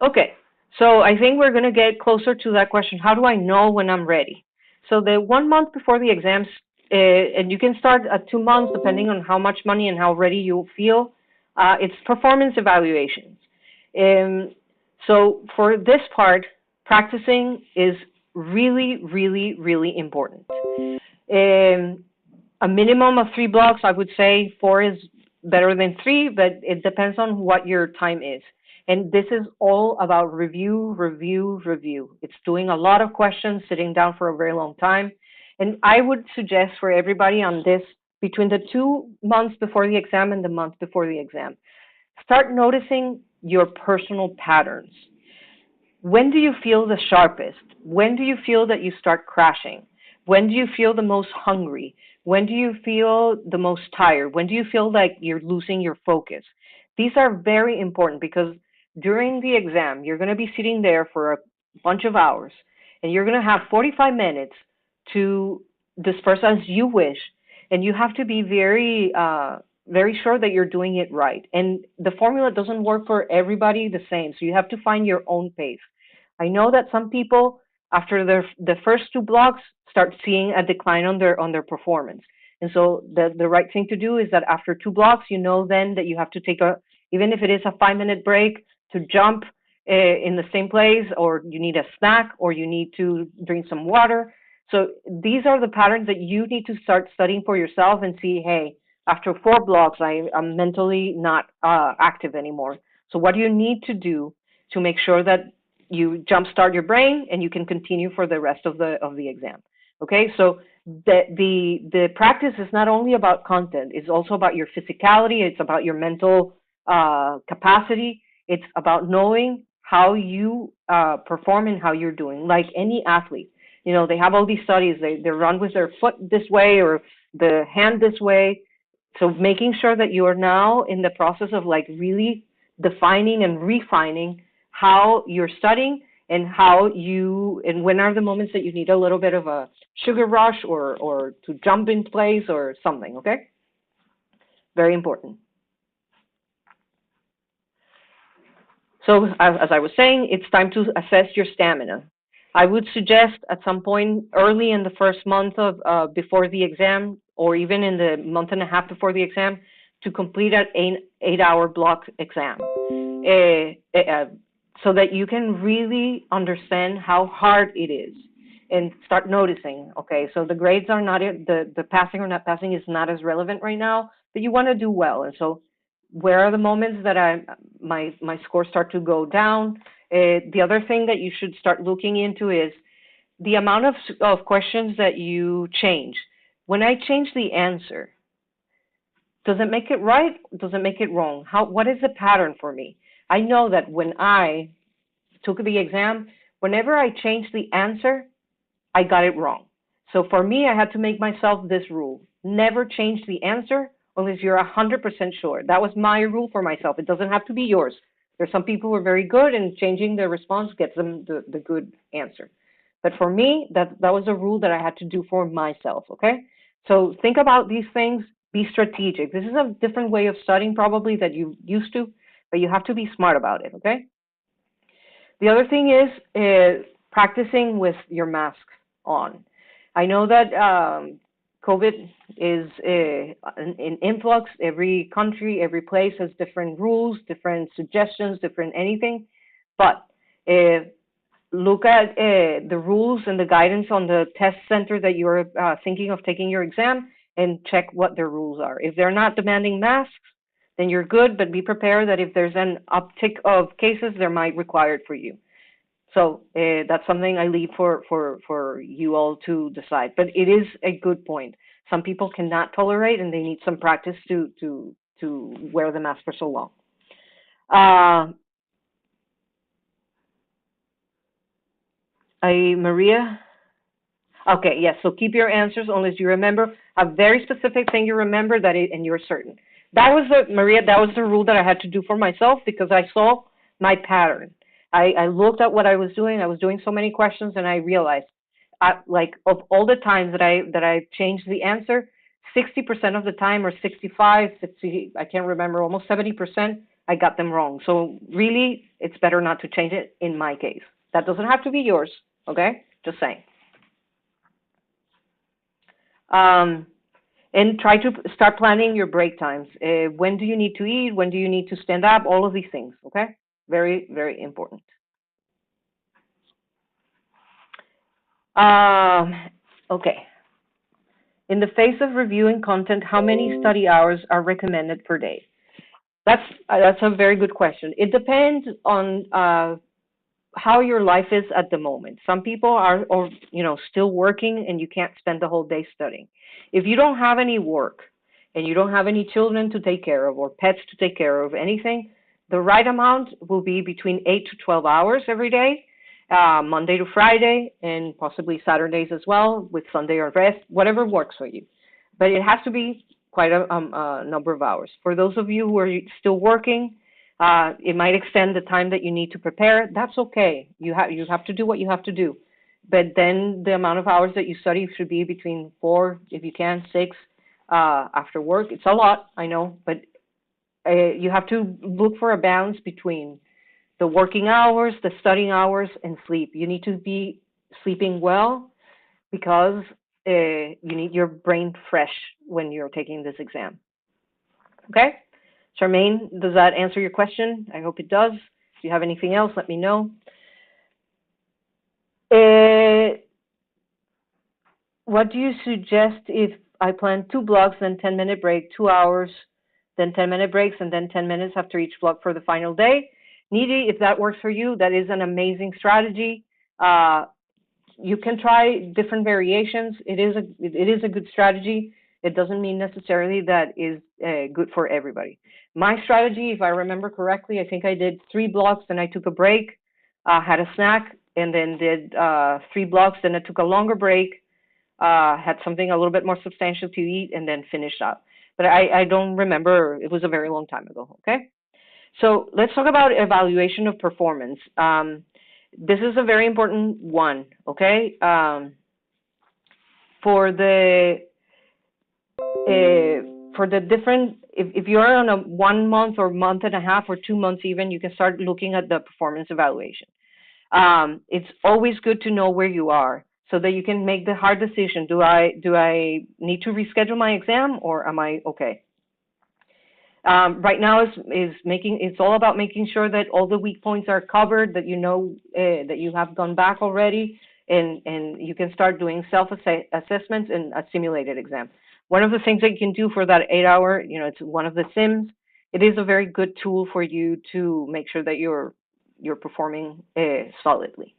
Okay, so I think we're going to get closer to that question. How do I know when I'm ready? So the 1 month before the exams, and you can start at 2 months depending on how much money and how ready you feel, it's performance evaluations. So for this part, practicing is really, really, really important. A minimum of 3 blocks, I would say 4 is better than 3, but it depends on what your time is. And this is all about review, review, review. It's doing a lot of questions, sitting down for a very long time. And I would suggest for everybody on this, between the 2 months before the exam and the month before the exam, start noticing your personal patterns. When do you feel the sharpest? When do you feel that you start crashing? When do you feel the most hungry? When do you feel the most tired? When do you feel like you're losing your focus? These are very important because during the exam, you're going to be sitting there for a bunch of hours, and you're going to have 45 minutes to disperse as you wish, and you have to be very, very sure that you're doing it right. And the formula doesn't work for everybody the same, so you have to find your own pace. I know that some people, after the first 2 blocks, start seeing a decline on their performance. And so the right thing to do is that after 2 blocks, you know then that you have to take even if it is a 5-minute break, to jump in the same place, or you need a snack, or you need to drink some water. So these are the patterns that you need to start studying for yourself and see, hey, after 4 blocks, I'm mentally not active anymore. So what do you need to do to make sure that you jumpstart your brain and you can continue for the rest of the exam? Okay, so the practice is not only about content, it's also about your physicality, it's about your mental capacity, it's about knowing how you perform and how you're doing, like any athlete. You know, they have all these studies, they run with their foot this way or the hand this way. So making sure that you are now in the process of like really defining and refining how you're studying and and when are the moments that you need a little bit of a sugar rush or to jump in place or something, okay? Very important. So as I was saying, it's time to assess your stamina. I would suggest at some point early in the first month of before the exam, or even in the month and a half before the exam, to complete an 8-hour block exam, so that you can really understand how hard it is and start noticing. Okay, so the grades are not the passing or not passing is not as relevant right now, but you want to do well, and so where are the moments that my scores start to go down? The other thing that you should start looking into is the amount of questions that you change. When I change the answer, does it make it right? Does it make it wrong? What is the pattern for me? I know that when I took the exam, whenever I changed the answer, I got it wrong. So for me, I had to make myself this rule: never change the answer unless you're 100% sure. That was my rule for myself. It doesn't have to be yours. There's some people who are very good, and changing their response gets them the good answer. But for me, that was a rule that I had to do for myself, okay? So think about these things. Be strategic. This is a different way of studying probably that you used to, but you have to be smart about it, okay? The other thing is practicing with your mask on. I know that COVID is in influx. Every country, every place has different rules, different suggestions, different anything. But look at the rules and the guidance on the test center that you're thinking of taking your exam and check what their rules are. If they're not demanding masks, then you're good, but be prepared that if there's an uptick of cases, there might require it for you. So that's something I leave for you all to decide. But it is a good point. Some people cannot tolerate, and they need some practice to wear the mask for so long. Maria? Okay, yes, so keep your answers unless you remember a very specific thing you remember and you're certain. That was Maria, that was the rule that I had to do for myself because I saw my pattern. I looked at what I was doing so many questions and I realized, like of all the times that I changed the answer, 60% of the time or 65, 60, I can't remember, almost 70%, I got them wrong. So really, it's better not to change it in my case. That doesn't have to be yours, okay? Just saying. And try to start planning your break times. When do you need to eat? When do you need to stand up? All of these things, okay? Very, very important. Okay. In the face of reviewing content, how many study hours are recommended per day? That's a very good question. It depends on how your life is at the moment. Some people are, or still working, and you can't spend the whole day studying. If you don't have any work, and you don't have any children to take care of, or pets to take care of, anything, the right amount will be between 8 to 12 hours every day, Monday to Friday, and possibly Saturdays as well, with Sunday or rest, whatever works for you. But it has to be quite a number of hours. For those of you who are still working, it might extend the time that you need to prepare. That's okay. You have to do what you have to do. But then the amount of hours that you study should be between 4, if you can, 6 after work. It's a lot, I know, but you have to look for a balance between the working hours, the studying hours, and sleep. You need to be sleeping well because you need your brain fresh when you're taking this exam. Okay? Charmaine, does that answer your question? I hope it does. If you have anything else, let me know. What do you suggest if I plan 2 blocks, then 10-minute break, 2 hours, then 10-minute breaks, and then 10 minutes after each block for the final day? Needy, if that works for you, that is an amazing strategy. You can try different variations. It is a good strategy. It doesn't mean necessarily that is good for everybody. My strategy, if I remember correctly, I think I did 3 blocks, then I took a break, had a snack, and then did 3 blocks, then I took a longer break, had something a little bit more substantial to eat, and then finished up. But I don't remember. It was a very long time ago, okay? So let's talk about evaluation of performance. This is a very important one, okay? For the different, if you're on a 1 month or month and a half or 2 months even, you can start looking at the performance evaluation. It's always good to know where you are so that you can make the hard decision. Do I need to reschedule my exam, or am I okay? Right now it's all about making sure that all the weak points are covered, that you know that you have gone back already, and you can start doing self-assessments and a simulated exam. One of the things that you can do for that 8-hour, it's one of the sims. It is a very good tool for you to make sure that you're performing solidly.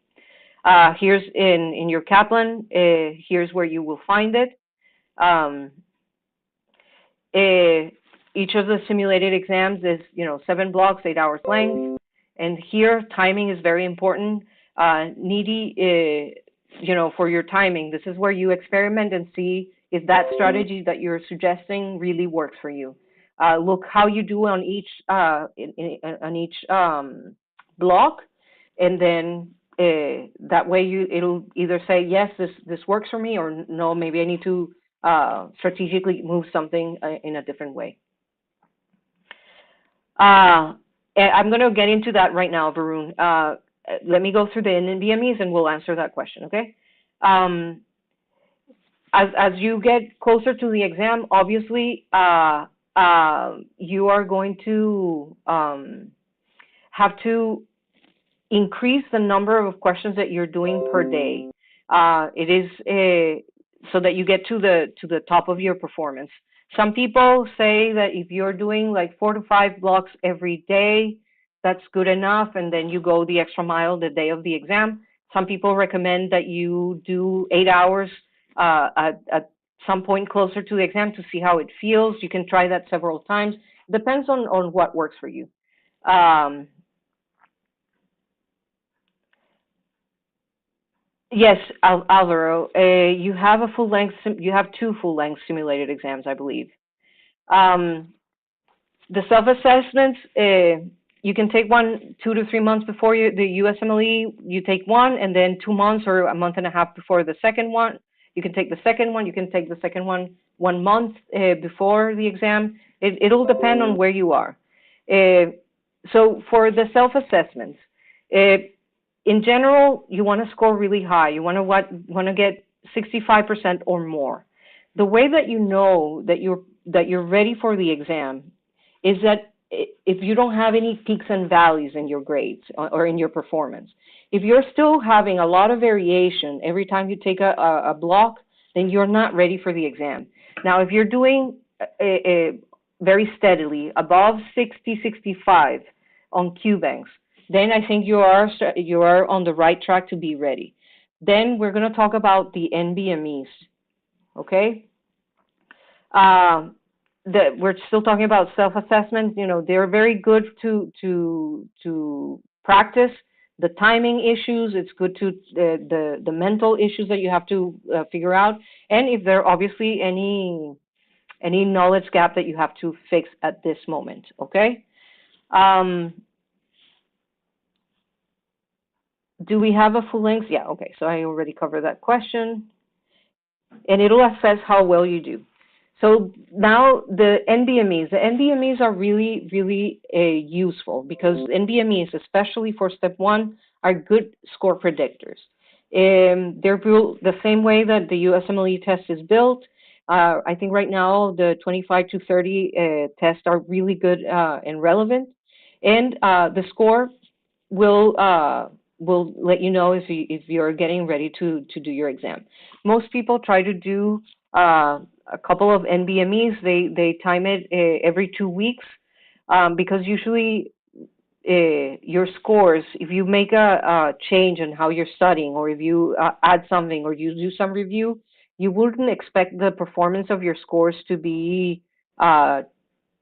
Here's in your Kaplan. Here's where you will find it. Each of the simulated exams is 7 blocks, 8 hours length, and here timing is very important. Needy, for your timing, this is where you experiment and see if that strategy that you're suggesting really works for you. Look how you do on each block, and then that way it'll either say yes, this works for me, or no, maybe I need to strategically move something in a different way. And I'm going to get into that right now, Varun. Let me go through the NBMEs and we'll answer that question, okay? As you get closer to the exam, obviously, you are going to have to increase the number of questions that you're doing per day. It is so that you get to the top of your performance. Some people say that if you're doing like 4 to 5 blocks every day, that's good enough, and then you go the extra mile the day of the exam. Some people recommend that you do 8 hours at some point closer to the exam to see how it feels. You can try that several times. Depends on what works for you. Yes, Alvaro, you have you have 2 full-length simulated exams, I believe. The self-assessments, you can take one 2 to 3 months before the USMLE. You take one, and then 2 months or a month and a half before the second one. You can take the second one. You can take the second one 1 month before the exam. It'll depend on where you are. So for the self-assessments, in general, you want to score really high. You want to get 65% or more. The way that you know that you're ready for the exam is that if you don't have any peaks and valleys in your grades or in your performance. If you're still having a lot of variation every time you take a block, then you're not ready for the exam. Now, if you're doing very steadily above 60, 65 on QBanks, then I think you are on the right track to be ready. Then we're going to talk about the NBMEs, okay? We're still talking about self-assessment. You know, they're very good to practice. The timing issues, it's good to the mental issues that you have to figure out, and if there are obviously any knowledge gap that you have to fix at this moment, okay? Do we have a full length? Yeah, okay, so I already covered that question. And it'll assess how well you do. So now the NBMEs are really, really useful because NBMEs, especially for step 1, are good score predictors. They're built the same way that the USMLE test is built. I think right now the 25 to 30 tests are really good and relevant. And the score will let you know if you're getting ready to do your exam. Most people try to do a couple of NBMEs. They time it every 2 weeks because usually your scores, if you make a change in how you're studying, or if you add something, or you do some review, you wouldn't expect the performance of your scores to be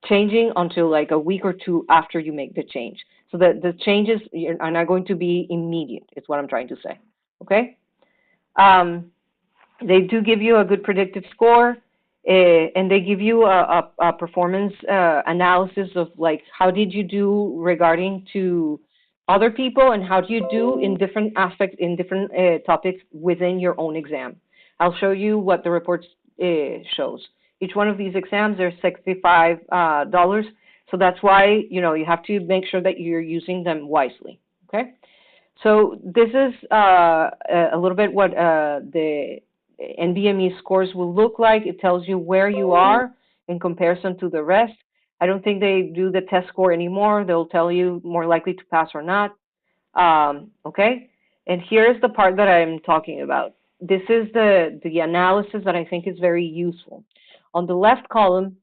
changing until like a week or 2 after you make the change. So the changes are not going to be immediate, is what I'm trying to say, okay? They do give you a good predictive score, and they give you a performance analysis of like how did you do regarding to other people and how do you do in different aspects, in different topics within your own exam. I'll show you what the report shows. Each one of these exams are $65, so that's why, you know, you have to make sure that you're using them wisely, okay? So this is a little bit what the NBME scores will look like. It tells you where you are in comparison to the rest. I don't think they do the test score anymore. They'll tell you more likely to pass or not, okay? And here's the part that I'm talking about. This is the analysis that I think is very useful. On the left column,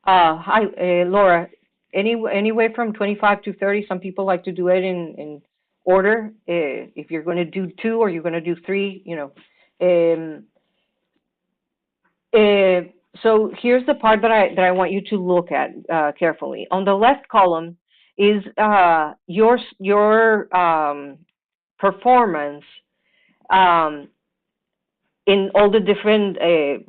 hi, Laura, anyway from 25 to 30, some people like to do it in order. If you're going to do 2 or you're going to do 3, you know. So here's the part that I want you to look at carefully. On the left column is your performance in all the different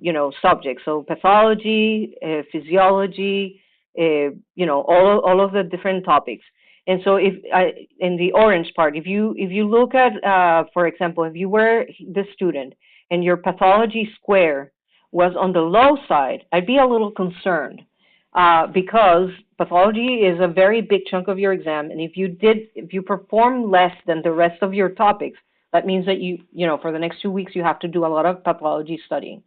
you know, subjects. So pathology, physiology, you know, all of the different topics. And so if in the orange part, if you look at, for example, if you were the student and your pathology square was on the low side, I'd be a little concerned because pathology is a very big chunk of your exam, and if you perform less than the rest of your topics, that means that for the next 2 weeks, you have to do a lot of pathology studying.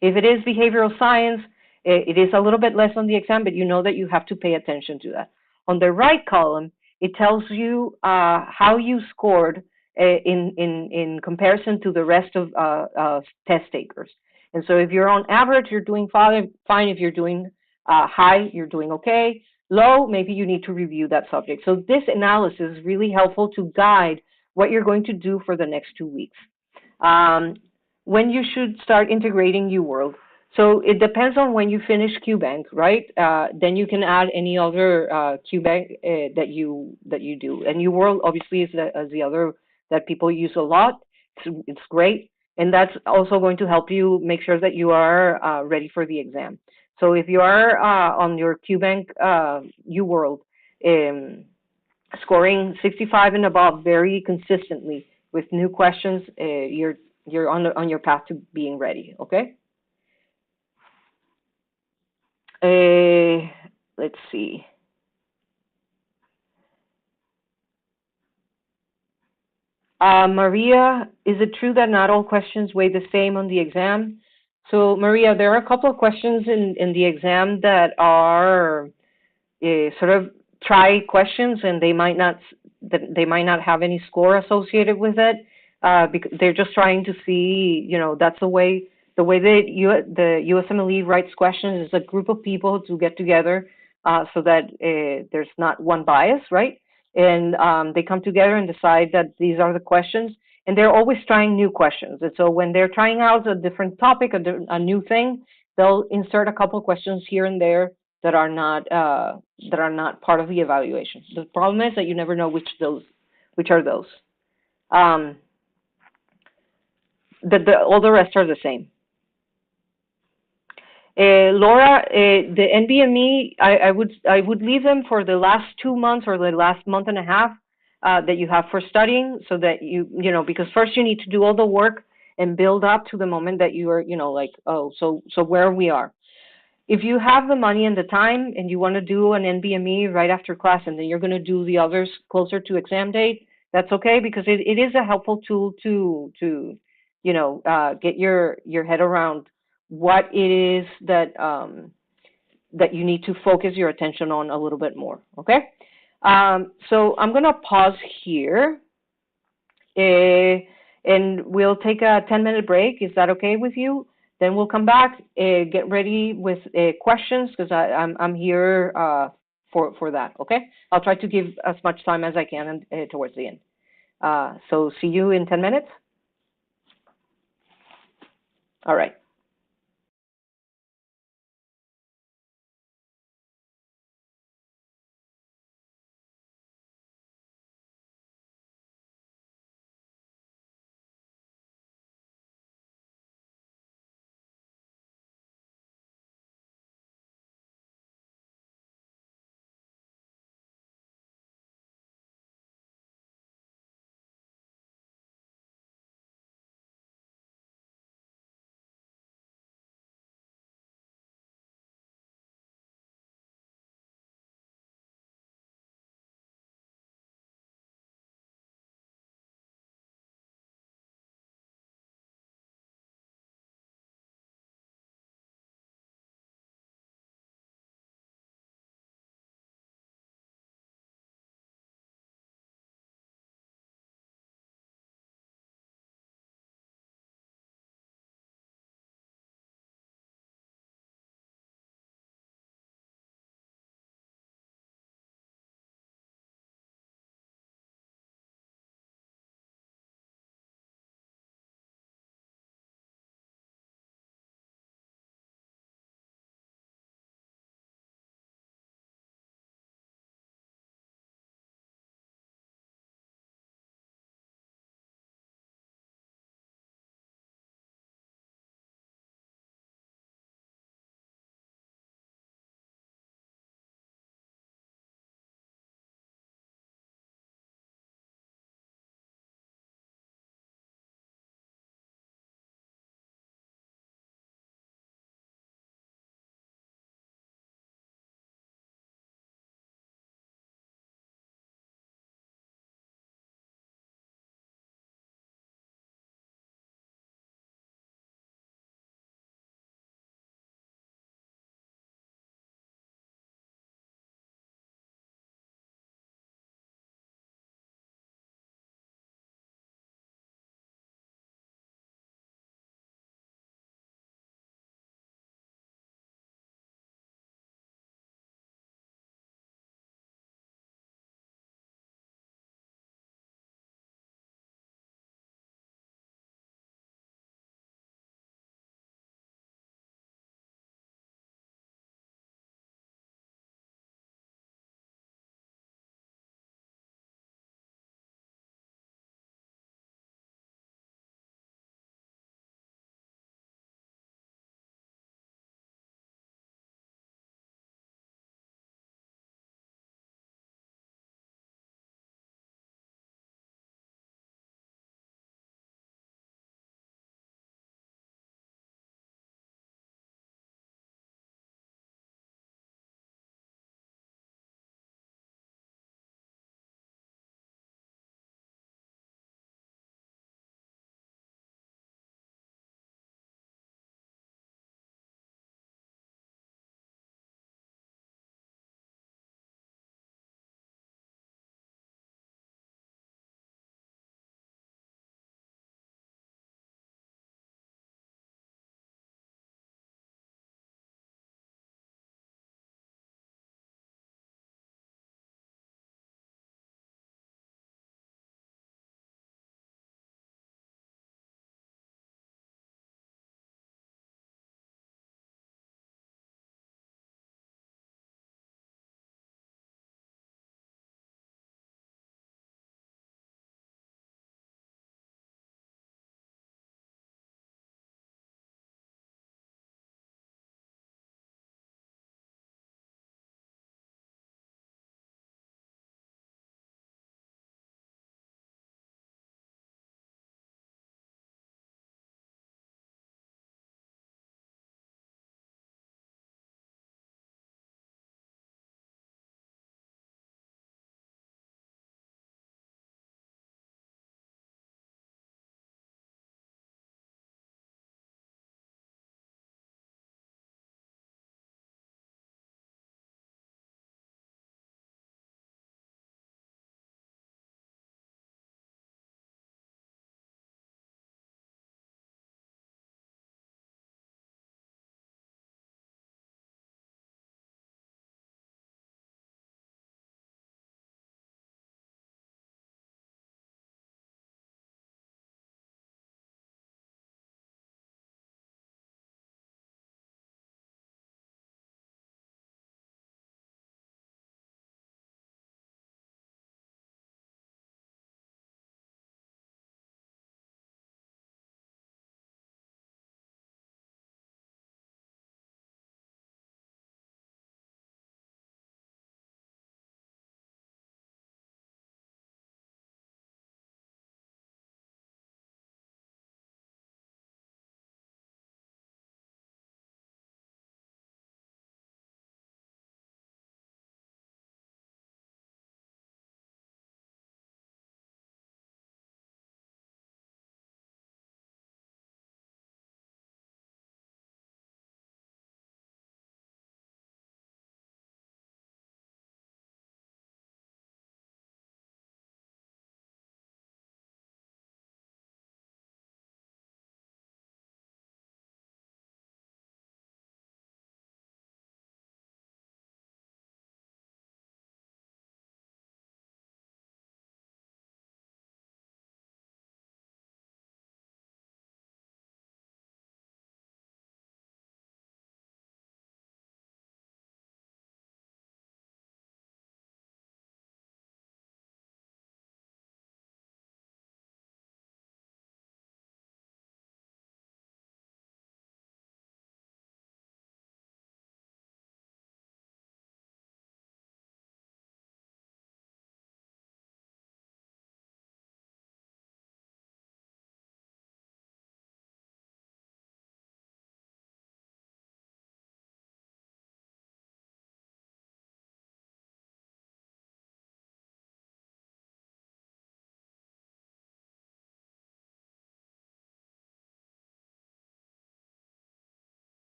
If it is behavioral science, it is a little bit less on the exam, but you know that you have to pay attention to that. On the right column, it tells you how you scored in comparison to the rest of test takers. And so if you're on average, you're doing fine. If you're doing high, you're doing okay. Low, maybe you need to review that subject. So this analysis is really helpful to guide what you're going to do for the next 2 weeks. When you should start integrating UWorld. So it depends on when you finish QBank, right? Then you can add any other QBank that you do. And UWorld obviously is the other that people use a lot. It's great. And that's also going to help you make sure that you are ready for the exam. So if you are on your QBank UWorld, scoring 65 and above very consistently with new questions, you're on your path to being ready, okay? Let's see. Maria, is it true that not all questions weigh the same on the exam? So Maria, there are a couple of questions in the exam that are sort of try questions, and they might not have any score associated with it. Because they're just trying to see, that's the way the USMLE writes questions is a group of people to get together so that there's not one bias, right? And they come together and decide that these are the questions, and they're always trying new questions. And so when they're trying out a different topic, a new thing, they'll insert a couple questions here and there that are not part of the evaluation. The problem is that you never know which are those. All the rest are the same. Laura, the NBME, I would leave them for the last 2 months or the last month and a half that you have for studying, so that because first you need to do all the work and build up to the moment that you are, so where we are. If you have the money and the time and you want to do an NBME right after class, and then you're going to do the others closer to exam date, that's okay, because it is a helpful tool to get your head around what it is that that you need to focus your attention on a little bit more, okay? So I'm going to pause here, and we'll take a 10-minute break. Is that okay with you? Then we'll come back, get ready with questions, because I'm here for that, okay? I'll try to give as much time as I can towards the end. So see you in 10 minutes. All right.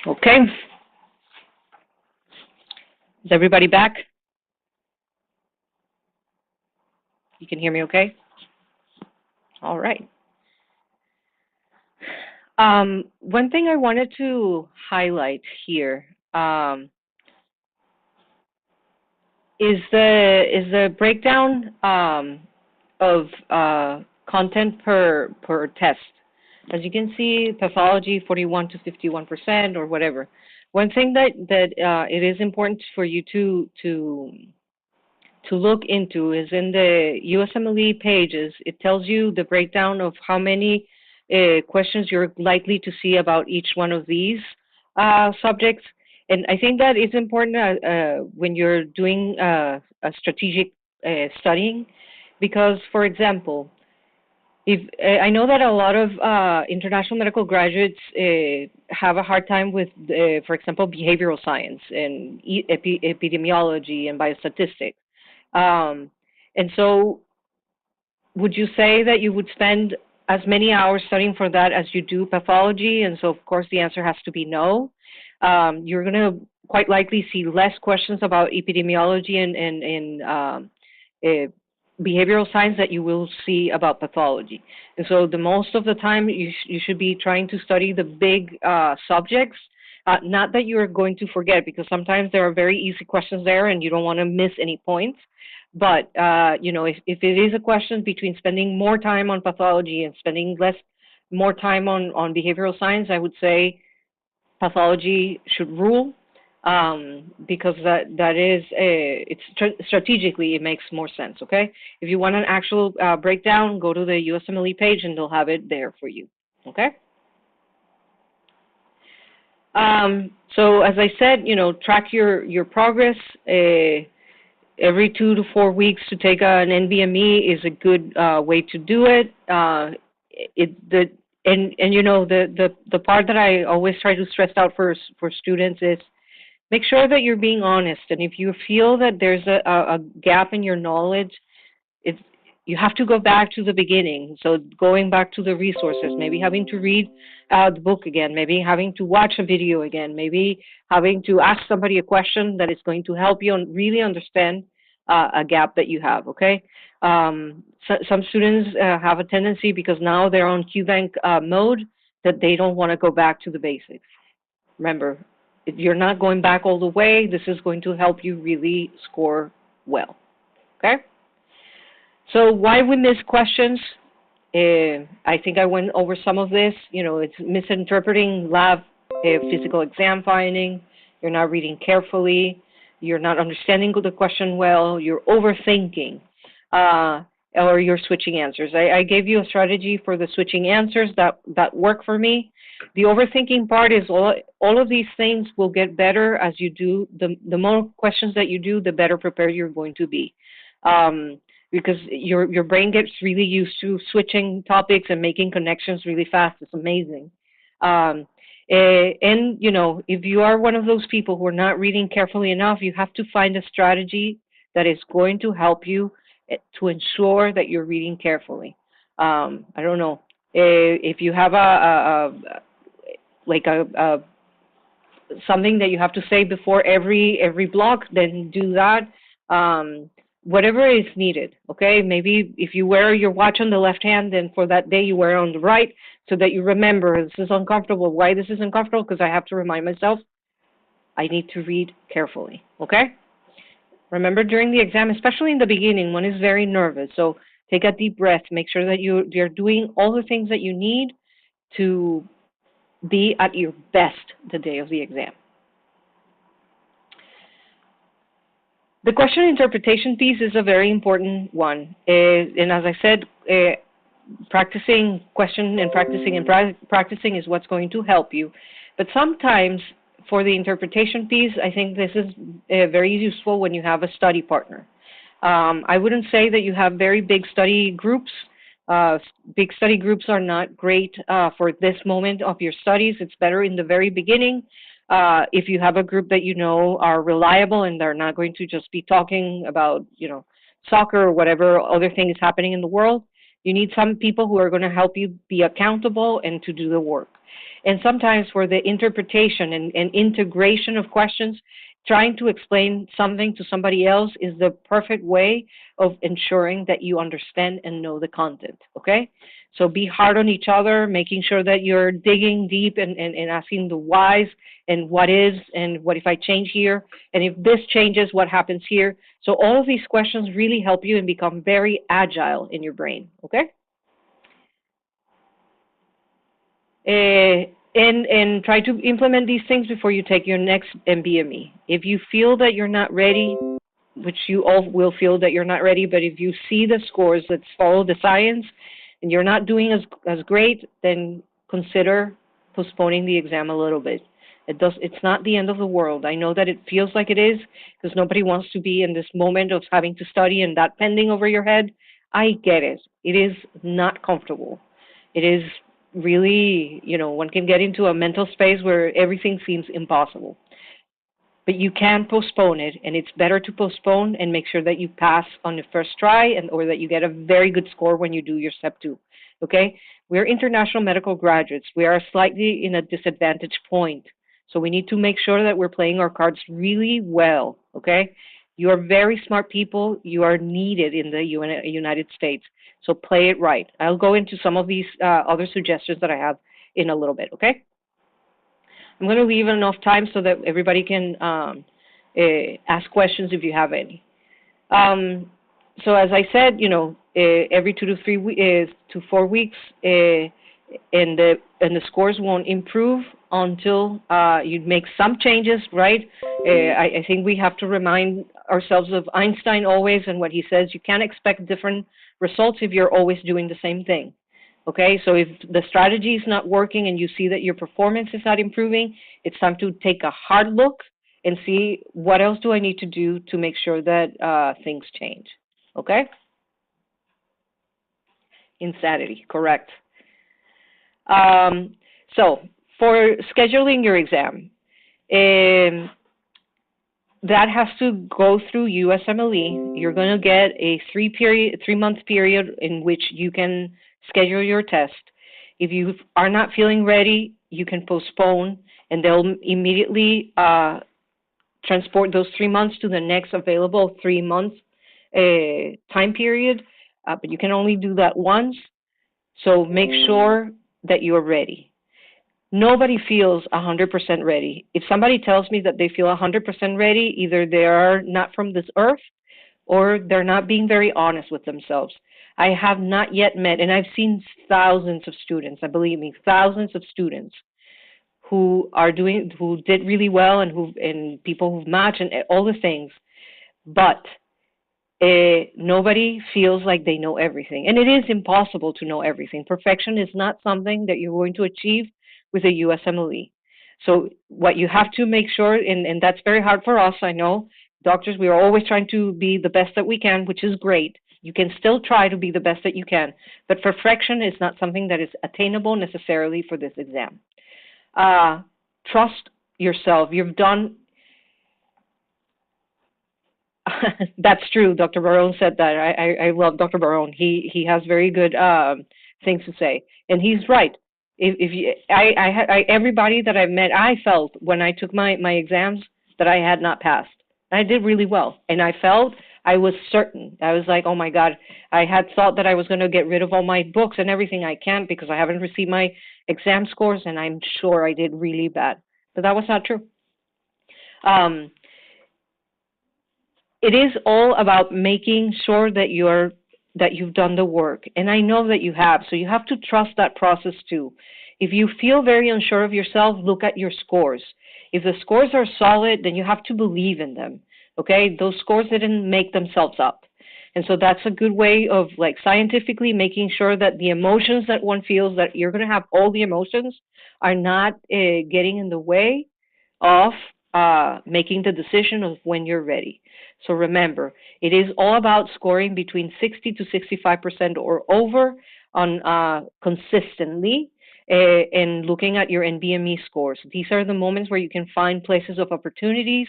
Okay. Is everybody back? You can hear me okay? All right. One thing I wanted to highlight here is the breakdown of content per test. As you can see, pathology 41 to 51% or whatever. One thing that it is important for you to look into is in the USMLE pages. It tells you the breakdown of how many questions you're likely to see about each one of these subjects. And I think that is important when you're doing a strategic studying, because, for example, if I know that a lot of international medical graduates have a hard time with, for example, behavioral science and epidemiology and biostatistics. And so would you say that you would spend as many hours studying for that as you do pathology? And so, of course, the answer has to be no. You're going to quite likely see less questions about epidemiology and behavioral science that you will see about pathology. And so the most of the time, you should be trying to study the big subjects. Not that you're going to forget, because sometimes there are very easy questions there and you don't want to miss any points. But, you know, if it is a question between spending more time on pathology and spending more time on behavioral science, I would say pathology should rule, because that is, strategically, it makes more sense, okay? If you want an actual breakdown, go to the USMLE page and they'll have it there for you, okay? So as I said, you know, track your progress. Every 2 to 4 weeks to take an NBME is a good way to do it. And you know, the part that I always try to stress out for students is make sure that you're being honest. And if you feel that there's a gap in your knowledge, you have to go back to the beginning. So going back to the resources, maybe having to read the book again, maybe having to watch a video again, maybe having to ask somebody a question that is going to help you really understand a gap that you have, okay? Some students have a tendency, because now they're on QBank mode, that they don't want to go back to the basics. Remember, if you're not going back all the way, this is going to help you really score well, okay? So why we miss questions? I think I went over some of this. You know, it's misinterpreting lab physical exam finding. You're not reading carefully. You're not understanding the question well. You're overthinking, or you're switching answers. I gave you a strategy for the switching answers that work for me. The overthinking part is all of these things will get better as you do. The more questions that you do, the better prepared you're going to be. Because your brain gets really used to switching topics and making connections really fast. It's amazing. And, you know, if you are one of those people who are not reading carefully enough, you have to find a strategy that is going to help you to ensure that you're reading carefully. I don't know. If you have something that you have to say before every block, then do that. Whatever is needed, okay? Maybe if you wear your watch on the left hand, then for that day you wear it on the right, so that you remember, this is uncomfortable. Why this is uncomfortable? Because I have to remind myself I need to read carefully, okay? Remember, during the exam, especially in the beginning, one is very nervous, so take a deep breath. Make sure that you're doing all the things that you need to be at your best the day of the exam. The question interpretation piece is a very important one. And as I said, practicing question and practicing is what's going to help you. But sometimes for the interpretation piece, I think this is very useful when you have a study partner. I wouldn't say that you have very big study groups. Big study groups are not great for this moment of your studies. It's better in the very beginning. If you have a group that you know are reliable and they're not going to just be talking about, you know, soccer or whatever other thing is happening in the world, you need some people who are going to help you be accountable and to do the work. And sometimes for the interpretation and integration of questions, trying to explain something to somebody else is the perfect way of ensuring that you understand and know the content, okay? So be hard on each other, making sure that you're digging deep and asking the whys and what is and what if I change here, and if this changes, what happens here. So all of these questions really help you and become very agile in your brain, okay? And try to implement these things before you take your next MBME. If you feel that you're not ready, which you all will feel that you're not ready, but if you see the scores that follow the science and you're not doing as great, then consider postponing the exam a little bit. It's not the end of the world. I know that it feels like it is because nobody wants to be in this moment of having to study and that pending over your head. I get it. It is not comfortable. It is really, one can get into a mental space where everything seems impossible. But you can postpone it, and it's better to postpone and make sure that you pass on the first try or that you get a very good score when you do your step 2, okay? We're international medical graduates. We are slightly in a disadvantage point. So we need to make sure that we're playing our cards really well, okay? You are very smart people. You are needed in the United States. So play it right. I'll go into some of these other suggestions that I have in a little bit, okay? I'm going to leave enough time so that everybody can ask questions if you have any. So as I said, every 2 to 4 weeks, and the scores won't improve until you make some changes, right? I think we have to remind ourselves of Einstein always and what he says. You can't expect different results if you're always doing the same thing. Okay, so if the strategy is not working and you see that your performance is not improving, it's time to take a hard look and see what else do I need to do to make sure that things change. Okay? Insanity, correct. So for scheduling your exam, that has to go through USMLE. You're going to get a 3-month period in which you can schedule your test. If you are not feeling ready, you can postpone, and they'll immediately transport those 3 months to the next available 3-month time period. But you can only do that once, so make sure that you're ready. Nobody feels 100% ready. If somebody tells me that they feel 100% ready, either they are not from this earth or they're not being very honest with themselves. I have not yet met, and I've seen thousands of students, believe me, thousands of students who did really well and people who've matched and all the things, but nobody feels like they know everything. And it is impossible to know everything. Perfection is not something that you're going to achieve with a USMLE. So what you have to make sure, and that's very hard for us, I know, doctors, we are always trying to be the best that we can, which is great. You can still try to be the best that you can, but perfection is not something that is attainable necessarily for this exam. Trust yourself. You've done, that's true, Dr. Barone said that. I love Dr. Barone. He has very good things to say, and he's right. Everybody that I've met, I felt when I took my exams that I had not passed. I did really well, and I was certain. I was like, oh my God, I had thought that I was going to get rid of all my books and everything. I can't because I haven't received my exam scores, and I'm sure I did really bad. But that was not true. It is all about making sure that you've done the work, and I know that you have, so you have to trust that process too. If you feel very unsure of yourself, look at your scores. If the scores are solid, then you have to believe in them, okay? Those scores didn't make themselves up. And so that's a good way of scientifically making sure that the emotions that one feels, that you're going to have all the emotions, are not getting in the way of making the decision of when you're ready. So remember, it is all about scoring between 60 to 65% or over on consistently and looking at your NBME scores. These are the moments where you can find places of opportunities.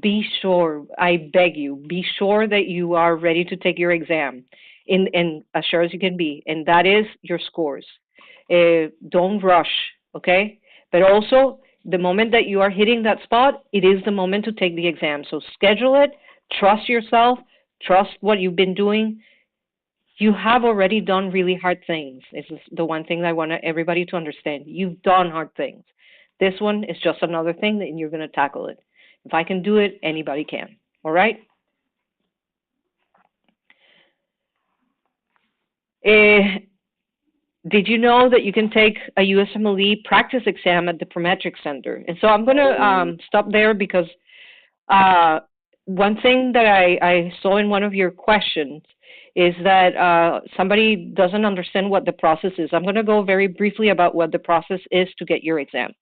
Be sure, I beg you, be sure that you are ready to take your exam and as sure as you can be, and that is your scores. Don't rush. okay? But also, the moment that you are hitting that spot, it is the moment to take the exam. So schedule it, trust yourself, trust what you've been doing. You have already done really hard things. This is the one thing that I want everybody to understand. You've done hard things. This one is just another thing, and you're going to tackle it. If I can do it, anybody can. All right? Did you know that you can take a USMLE practice exam at the Prometric Center? And so I'm going to stop there because one thing that I saw in one of your questions is that somebody doesn't understand what the process is. I'm going to go very briefly about what the process is to get your exam.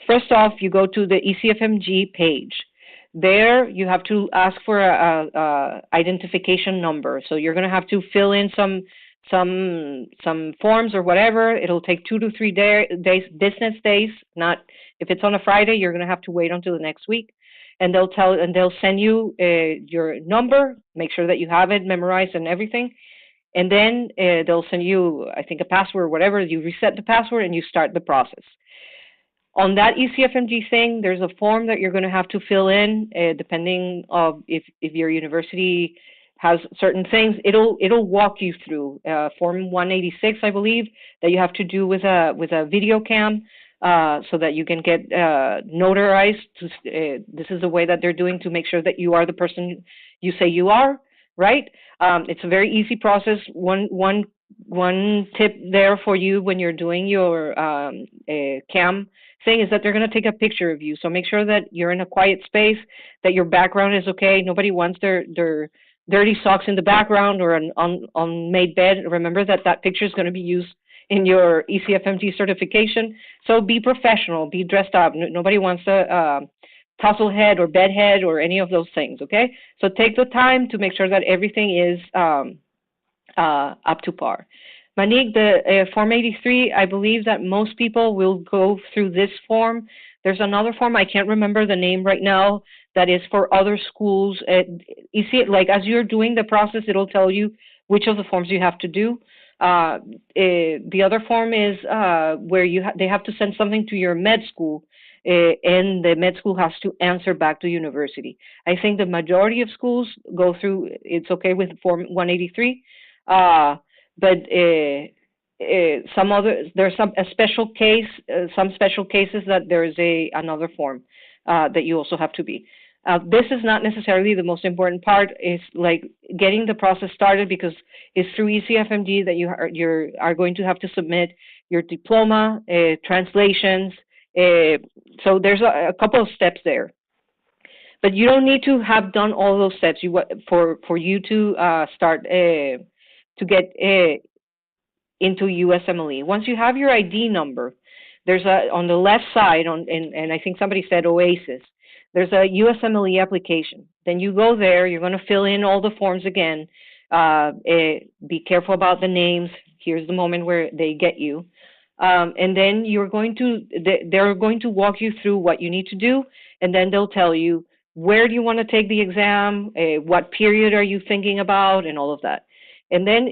First off, you go to the ECFMG page. There, you have to ask for a identification number. So you're going to have to fill in some forms or whatever. It'll take 2 to 3 days, business days. Not if it's on a Friday, you're going to have to wait until the next week. And they'll send you your number. Make sure that you have it memorized and everything. And then they'll send you, I think, a password or whatever. You reset the password and you start the process. On that ECFMG thing, there's a form that you're going to have to fill in, depending of if your university has certain things. It'll walk you through Form 186, I believe, that you have to do with a video cam, so that you can get notarized. This is the way that they're doing to make sure that you are the person you say you are, right? It's a very easy process. One tip there for you when you're doing your cam thing is that they're going to take a picture of you. So make sure that you're in a quiet space, that your background is okay. Nobody wants their dirty socks in the background or an unmade bed. Remember that picture is going to be used in your ECFMG certification. So be professional, be dressed up. Nobody wants a tussle head or bed head or any of those things, okay? So take the time to make sure that everything is up to par. Manik, the Form 83, I believe that most people will go through this form. There's another form, I can't remember the name right now, that is for other schools. You see it, like as you're doing the process, it'll tell you which of the forms you have to do. The other form is where they have to send something to your med school, and the med school has to answer back to university. I think the majority of schools go through, it's okay with Form 183. But some there's some special cases that there is another form that you also have to be. This is not necessarily the most important part. It's like getting the process started, because it's through ECFMG that you are going to have to submit your diploma, translations. So there's a couple of steps there. But you don't need to have done all those steps for you to start to get into USMLE. Once you have your ID number, there's on the left side, and I think somebody said OASIS, there's a USMLE application. Then you go there, you're going to fill in all the forms again. Be careful about the names. Here's the moment where they get you. And then they're going to walk you through what you need to do, and then they'll tell you where do you want to take the exam, what period are you thinking about, and all of that. And then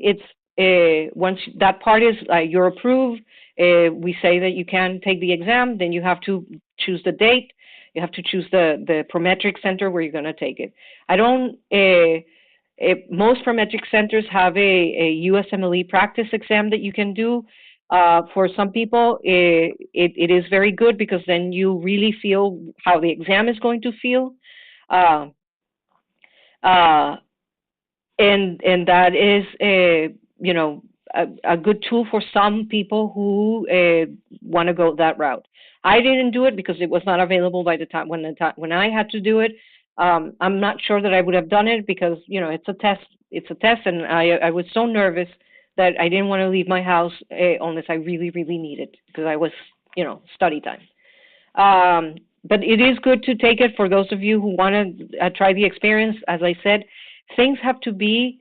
once that part is you're approved, we say that you can take the exam. Then you have to choose the date. You have to choose the Prometric Center where you're going to take it. Most Prometric centers have a USMLE practice exam that you can do. For some people, it is very good, because then you really feel how the exam is going to feel. And that is a good tool for some people who want to go that route. I didn't do it because it was not available by the time when I had to do it. I'm not sure that I would have done it, because it's a test. It's a test, and I was so nervous that I didn't want to leave my house unless I really, really needed, because I was study time. But it is good to take it for those of you who want to try the experience. As I said, things have to be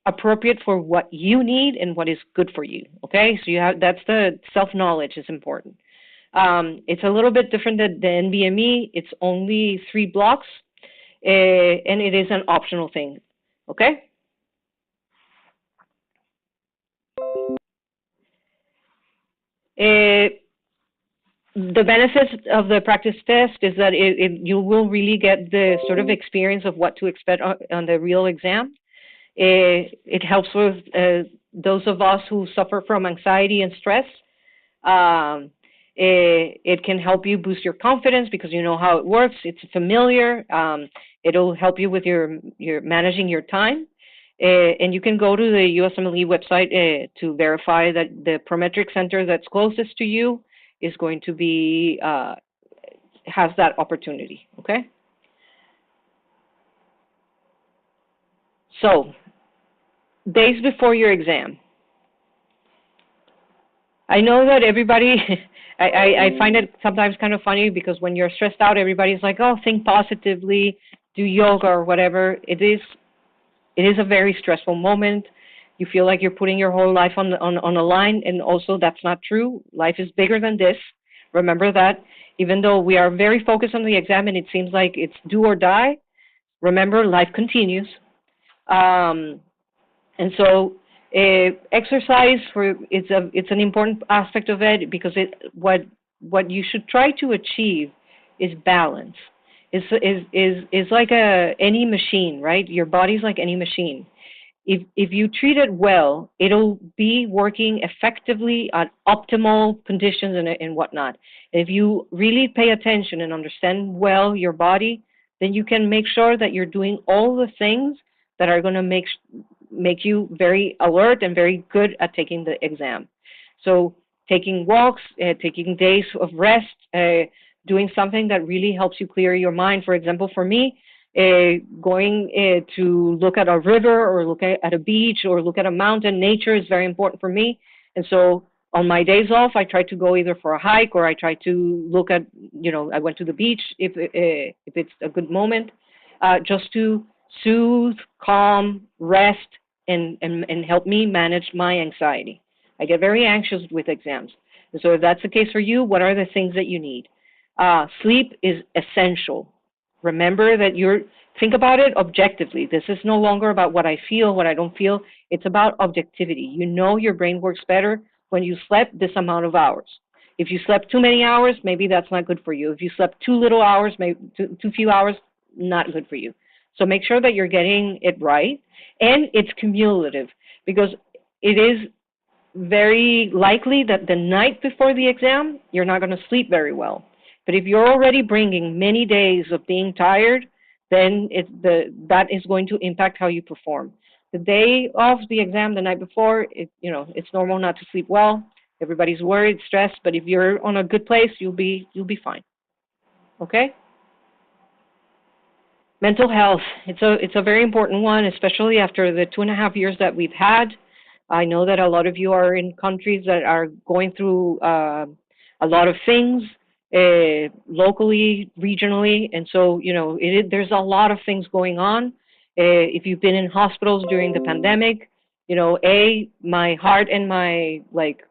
appropriate for what you need and what is good for you, okay? So that's the self-knowledge is important. It's a little bit different than the NBME. It's only 3 blocks, and it is an optional thing, okay? the benefits of the practice test is that you will really get the sort of experience of what to expect on the real exam. It helps with those of us who suffer from anxiety and stress. It can help you boost your confidence because you know how it works. It's familiar. It'll help you with your managing your time. And you can go to the USMLE website to verify that the Prometric center that's closest to you is going to be, has that opportunity, okay? So, days before your exam. I know that everybody, I find it sometimes kind of funny because when you're stressed out, everybody's like, oh, think positively, do yoga or whatever. It is a very stressful moment. You feel like you're putting your whole life on a line, and also that's not true. Life is bigger than this. Remember that. Even though we are very focused on the exam and it seems like it's do or die, remember life continues. And so exercise it's an important aspect of it because what you should try to achieve is balance. Is like any machine, right? Your body's like any machine. If you treat it well, it'll be working effectively at optimal conditions and whatnot. If you really pay attention and understand well your body, then you can make sure that you're doing all the things that are going to make you very alert and very good at taking the exam. So taking walks, taking days of rest, doing something that really helps you clear your mind. For example, for me, going to look at a river or look at a beach or look at a mountain, nature is very important for me. And so on my days off, I try to go either for a hike or I try to look at, I went to the beach if it's a good moment, just to soothe, calm, rest, and help me manage my anxiety. I get very anxious with exams. And so if that's the case for you, what are the things that you need? Sleep is essential. Remember that think about it objectively. This is no longer about what I feel, what I don't feel. It's about objectivity. You know your brain works better when you slept this amount of hours. If you slept too many hours, maybe that's not good for you. If you slept too little hours, maybe too few hours, not good for you. So make sure that you're getting it right. And it's cumulative because it is very likely that the night before the exam, you're not going to sleep very well. But if you're already bringing many days of being tired, then that is going to impact how you perform. The day of the exam, the night before, it's normal not to sleep well. Everybody's worried, stressed, but if you're on a good place, you'll be fine. Okay? Mental health. It's a very important one, especially after the 2.5 years that we've had. I know that a lot of you are in countries that are going through a lot of things. Locally, regionally, and so there's a lot of things going on. If you've been in hospitals during the pandemic, my heart and my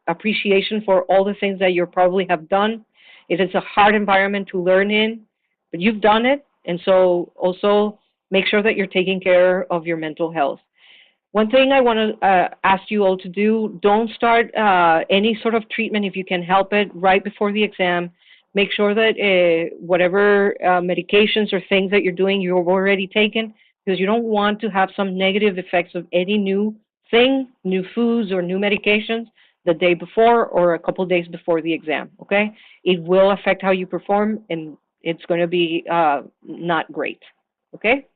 appreciation for all the things that you probably have done. It is a hard environment to learn in, but you've done it, and so also make sure that you're taking care of your mental health. One thing I want to ask you all to do: don't start any sort of treatment if you can help it right before the exam. Make sure that whatever medications or things that you're doing, you've already taken, because you don't want to have some negative effects of any new thing, new foods or new medications the day before or a couple days before the exam, okay? It will affect how you perform, and it's going to be not great, okay?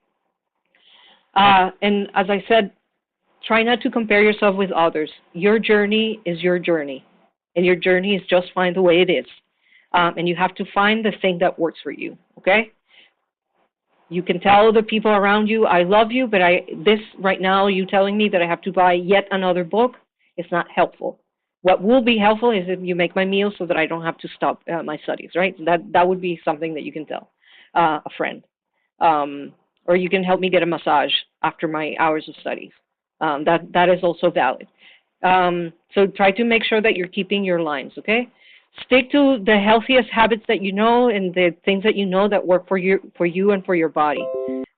And as I said, try not to compare yourself with others. Your journey is your journey, and your journey is just fine the way it is. And you have to find the thing that works for you, okay? You can tell the people around you, I love you, but this right now, you telling me that I have to buy yet another book, it's not helpful. What will be helpful is if you make my meal so that I don't have to stop my studies, right? That would be something that you can tell a friend. Or you can help me get a massage after my hours of studies. That is also valid. So try to make sure that you're keeping your lines, okay? Stick to the healthiest habits that you know and the things that you know that work for you and for your body.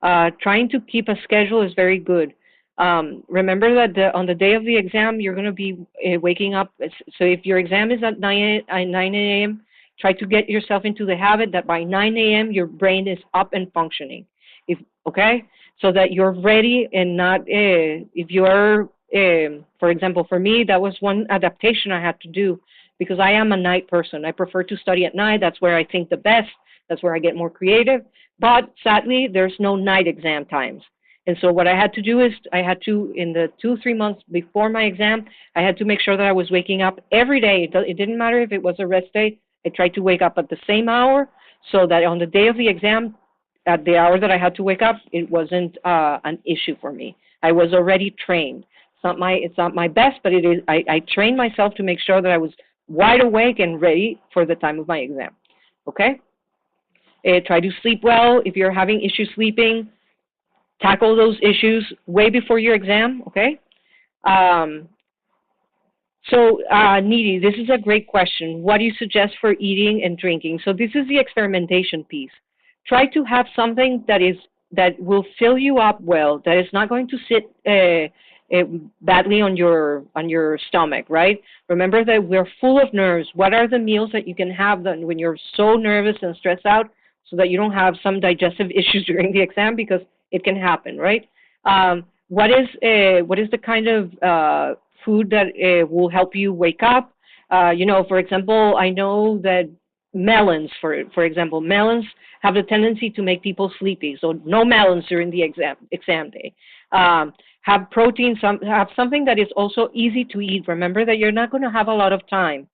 Trying to keep a schedule is very good. Remember that on the day of the exam, you're going to be waking up. So if your exam is at 9 a.m., try to get yourself into the habit that by 9 a.m. your brain is up and functioning. Okay, so that you're ready and not, if you're, for example, for me, that was one adaptation I had to do because I am a night person. I prefer to study at night. That's where I think the best. That's where I get more creative. But sadly, there's no night exam times. And so what I had to do is I had to, in the 2-3 months before my exam, I had to make sure that I was waking up every day. It didn't matter if it was a rest day. I tried to wake up at the same hour so that on the day of the exam, at the hour that I had to wake up, it wasn't an issue for me. I was already trained. It's not my best, but it is. I trained myself to make sure that I was wide awake and ready for the time of my exam. Okay? Try to sleep well. If you're having issues sleeping, tackle those issues way before your exam. Okay? Needy, this is a great question. What do you suggest for eating and drinking? So this is the experimentation piece. Try to have something that will fill you up well, that is not going to sit badly on your stomach, right? Remember that we're full of nerves. What are the meals that you can have when you're so nervous and stressed out so that you don't have some digestive issues during the exam, because it can happen, right? What is the kind of food that will help you wake up? For example, I know that melons, for example, melons have the tendency to make people sleepy. So no melons during the exam day. Have protein, have something that is also easy to eat. Remember that you're not going to have a lot of time.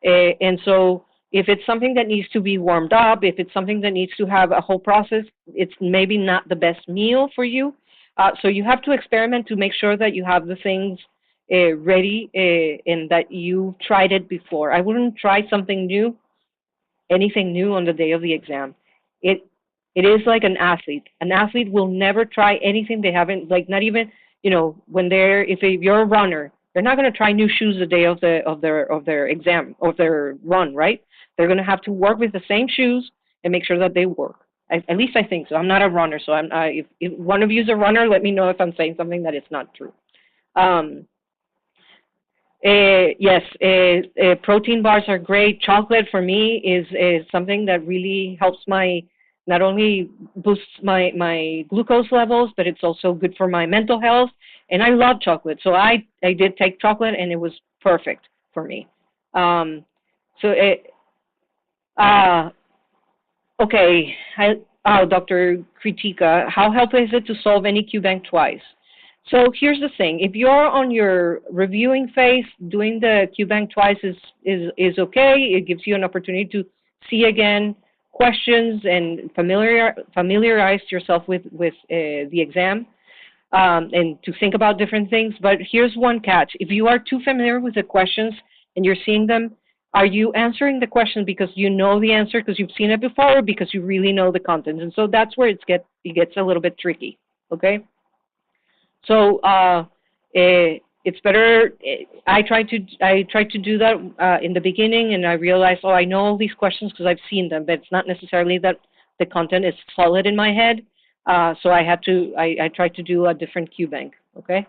And so if it's something that needs to be warmed up, if it's something that needs to have a whole process, it's maybe not the best meal for you. So you have to experiment to make sure that you have the things ready and that you've tried it before. I wouldn't try anything new on the day of the exam. It is like an athlete. An athlete will never try anything they haven't, like not even, if you're a runner, they're not going to try new shoes the day of their exam, of their run, right? They're going to have to work with the same shoes and make sure that they work. At least I think so. I'm not a runner, so if one of you is a runner, let me know if I'm saying something that is not true. Yes, protein bars are great. Chocolate for me is something that really helps not only boosts my glucose levels, but it's also good for my mental health. And I love chocolate, so I did take chocolate, and it was perfect for me. Okay, Dr. Kritika, how helpful is it to solve any QBank twice? So here's the thing. If you're on your reviewing phase, doing the QBank twice is okay. It gives you an opportunity to see again questions and familiarize yourself with the exam and to think about different things. But here's one catch. If you are too familiar with the questions and you're seeing them, are you answering the question because you know the answer because you've seen it before, or because you really know the content? And so that's where it gets a little bit tricky, okay? So it's better. I tried to do that in the beginning, and I realized, I know all these questions because I've seen them, but it's not necessarily that the content is solid in my head. So I tried to do a different QBank. Okay.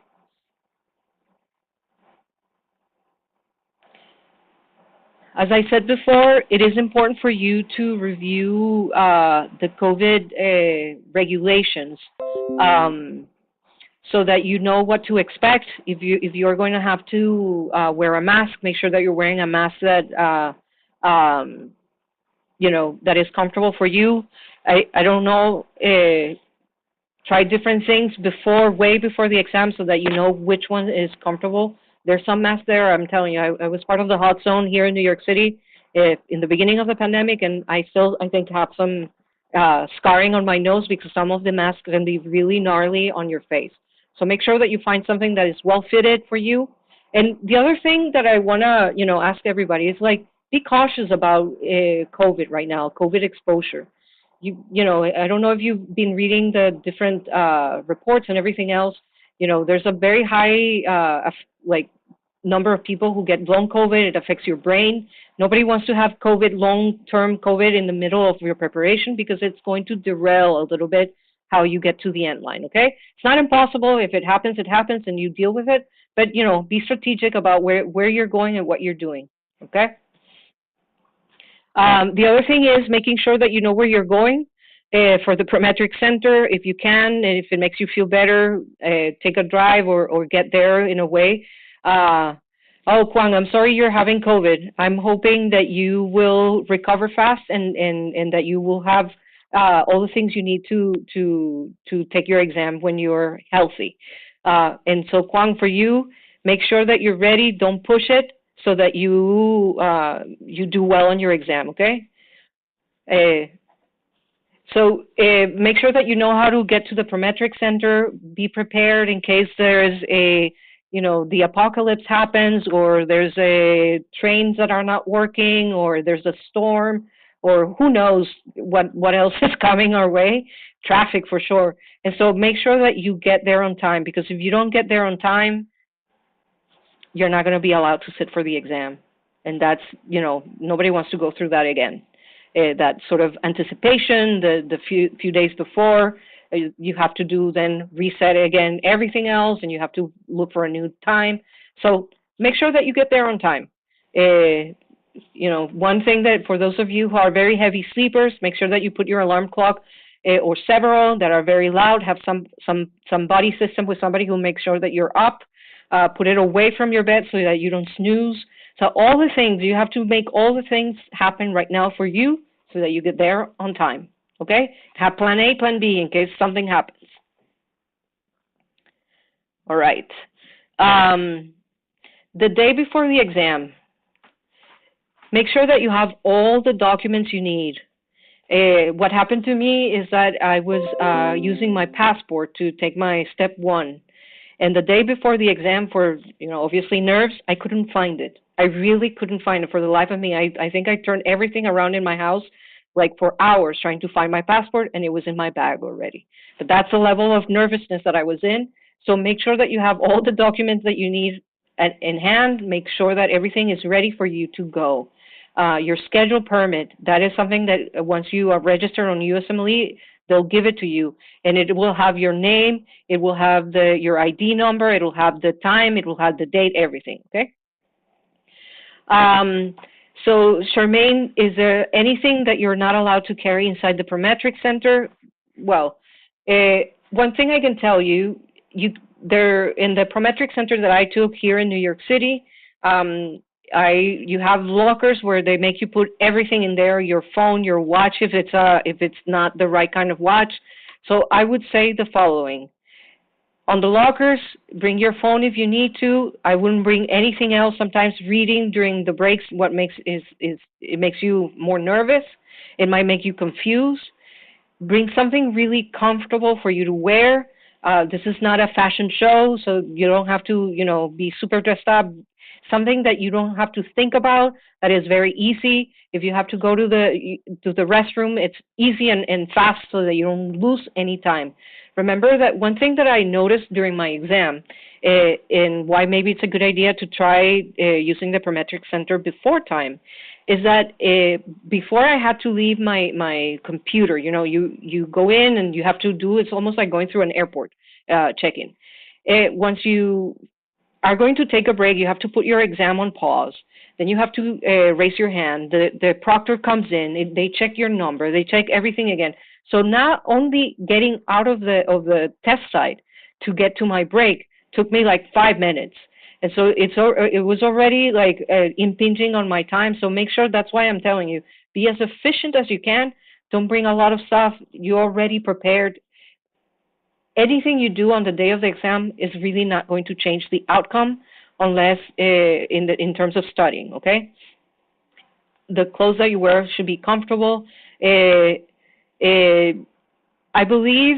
As I said before, it is important for you to review the COVID regulations. So that you know what to expect. If you're going to have to wear a mask, make sure that you're wearing a mask that that is comfortable for you. I don't know. Try different things way before the exam, so that you know which one is comfortable. There's some masks there. I'm telling you, I was part of the hot zone here in New York City in the beginning of the pandemic, and I think have some scarring on my nose because some of the masks can be really gnarly on your face. So make sure that you find something that is well fitted for you. And the other thing that I want to, ask everybody is be cautious about COVID right now, COVID exposure. I don't know if you've been reading the different reports and everything else. There's a very high number of people who get long COVID. It affects your brain. Nobody wants to have COVID, long-term COVID in the middle of your preparation, because it's going to derail a little bit how you get to the end line, okay? It's not impossible. If it happens, and you deal with it. But, be strategic about where you're going and what you're doing, okay? The other thing is making sure that you know where you're going for the Prometric Center. If you can, and if it makes you feel better, take a drive or get there in a way. Oh, Kwang, I'm sorry you're having COVID. I'm hoping that you will recover fast and that you will have all the things you need to take your exam when you're healthy. And so, Kwang, for you, make sure that you're ready. Don't push it so that you do well on your exam, okay? So make sure that you know how to get to the Prometric Center. Be prepared in case there is the apocalypse happens, or there's trains that are not working, or there's a storm, or who knows what else is coming our way. Traffic for sure. And so make sure that you get there on time, because if you don't get there on time, you're not going to be allowed to sit for the exam. And that's, nobody wants to go through that again. That sort of anticipation, the few days before, you have to do then reset again everything else, and you have to look for a new time. So make sure that you get there on time. One thing that for those of you who are very heavy sleepers, make sure that you put your alarm clock or several that are very loud, have some body system with somebody who makes sure that you're up. Put it away from your bed so that you don't snooze. So all the things, you have to make all the things happen right now for you so that you get there on time, okay? Have plan A, plan B in case something happens. All right. The day before the exam, make sure that you have all the documents you need. What happened to me is that I was using my passport to take my step 1. And the day before the exam, for, obviously nerves, I couldn't find it. I really couldn't find it for the life of me. I think I turned everything around in my house, like for hours, trying to find my passport, and it was in my bag already. But that's the level of nervousness that I was in. So make sure that you have all the documents that you need in hand. Make sure that everything is ready for you to go. Your schedule permit, that is something that once you are registered on USMLE, they'll give it to you, and it will have your name, it will have your ID number, it will have the time, it will have the date, everything, okay? So, Charmaine, is there anything that you're not allowed to carry inside the Prometric Center? Well, one thing I can tell you, in the Prometric Center that I took here in New York City, you have lockers where they make you put everything in there, your phone, your watch, if it's not the right kind of watch. So I would say the following. On the lockers, bring your phone if you need to. I wouldn't bring anything else. Sometimes reading during the breaks, it makes you more nervous. It might make you confused. Bring something really comfortable for you to wear. This is not a fashion show, so you don't have to, be super dressed up. Something that you don't have to think about, that is very easy. If you have to go to the restroom, it's easy and fast so that you don't lose any time. Remember that one thing that I noticed during my exam, and why maybe it's a good idea to try using the Prometric Center before time, is that before I had to leave my computer, you go in and you have to do, it's almost like going through an airport check-in. Once you are going to take a break, you have to put your exam on pause. Then you have to raise your hand. The proctor comes in. They check your number. They check everything again. So not only getting out of the test site to get to my break took me like 5 minutes. And so it was already like impinging on my time. So make sure, that's why I'm telling you, be as efficient as you can. Don't bring a lot of stuff. You're already prepared. Anything you do on the day of the exam is really not going to change the outcome unless in terms of studying, okay? The clothes that you wear should be comfortable. I believe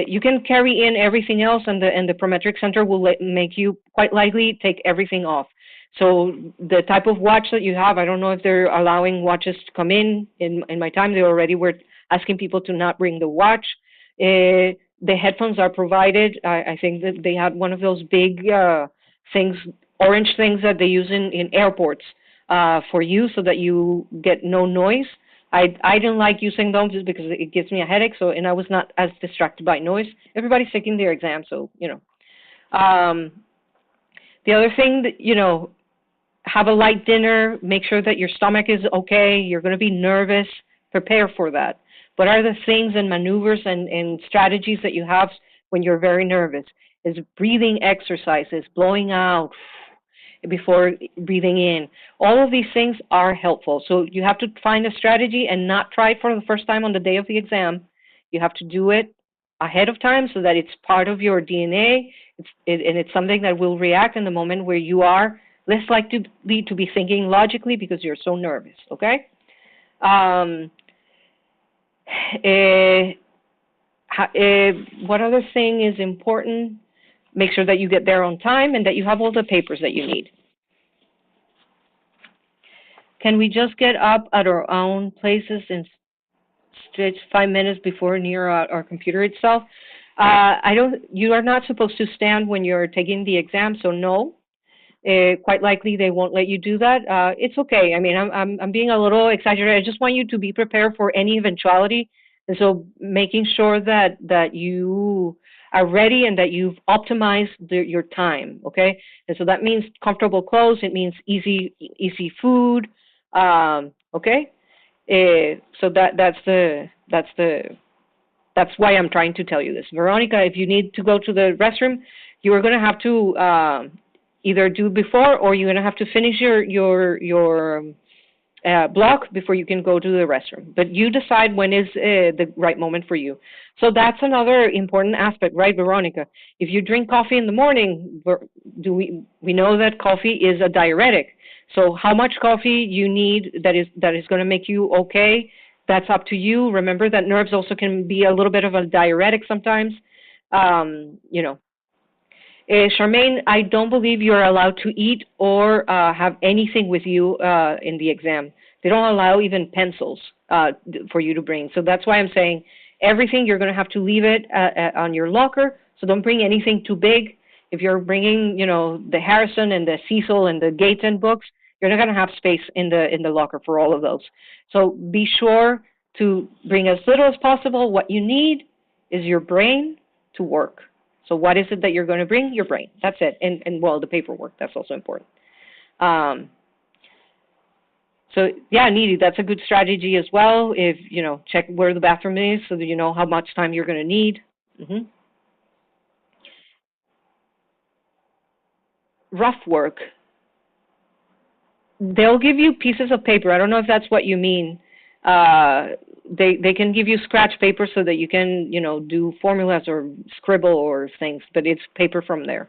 you can carry in everything else, and the Prometric Center will make you quite likely take everything off. So the type of watch that you have, I don't know if they're allowing watches to come in. In my time, they already were asking people to not bring the watch. The headphones are provided. I think that they had one of those big things, orange things that they use in airports for you so that you get no noise. I didn't like using them just because it gives me a headache, and I was not as distracted by noise. Everybody's taking their exam, so, The other thing that, have a light dinner, make sure that your stomach is okay, you're going to be nervous, prepare for that. What are the things and maneuvers and strategies that you have when you're very nervous? Is breathing exercises, blowing out before breathing in. All of these things are helpful. So you have to find a strategy and not try it for the first time on the day of the exam. You have to do it ahead of time so that it's part of your DNA, and it's something that will react in the moment where you are less likely to be thinking logically because you're so nervous, okay? What other thing is important? Make sure that you get there on time and that you have all the papers that you need. Can we just get up at our own places and stretch 5 minutes before near our computer itself? You are not supposed to stand when you're taking the exam, so no. Quite likely they won't let you do that. It's okay. I mean, I'm being a little exaggerated. I just want you to be prepared for any eventuality. And so making sure that you are ready and that you've optimized your time, okay? And so that means comfortable clothes. It means easy food, okay? So that's why I'm trying to tell you this. Veronica, if you need to go to the restroom, you are going to have to either do before, or you're going to have to finish your block before you can go to the restroom. But you decide when is the right moment for you. So that's another important aspect, right, Veronica? If you drink coffee in the morning, we know that coffee is a diuretic. So how much coffee you need that is going to make you okay, that's up to you. Remember that nerves also can be a little bit of a diuretic sometimes, you know. Charmaine, I don't believe you're allowed to eat or have anything with you in the exam. They don't allow even pencils for you to bring. So that's why I'm saying everything, you're going to have to leave it on your locker. So don't bring anything too big. If you're bringing, you know, the Harrison and the Cecil and the Gaten books, you're not going to have space in the locker for all of those. So be sure to bring as little as possible. What you need is your brain to work. So what is it that you're going to bring? Your brain. That's it. And well, the paperwork, that's also important. So yeah, Needy, that's a good strategy as well. If, you know, check where the bathroom is so that you know how much time you're going to need. Rough work. They'll give you pieces of paper. I don't know if that's what you mean. They can give you scratch paper so that you can, you know, do formulas or scribble or things, but it's paper from there.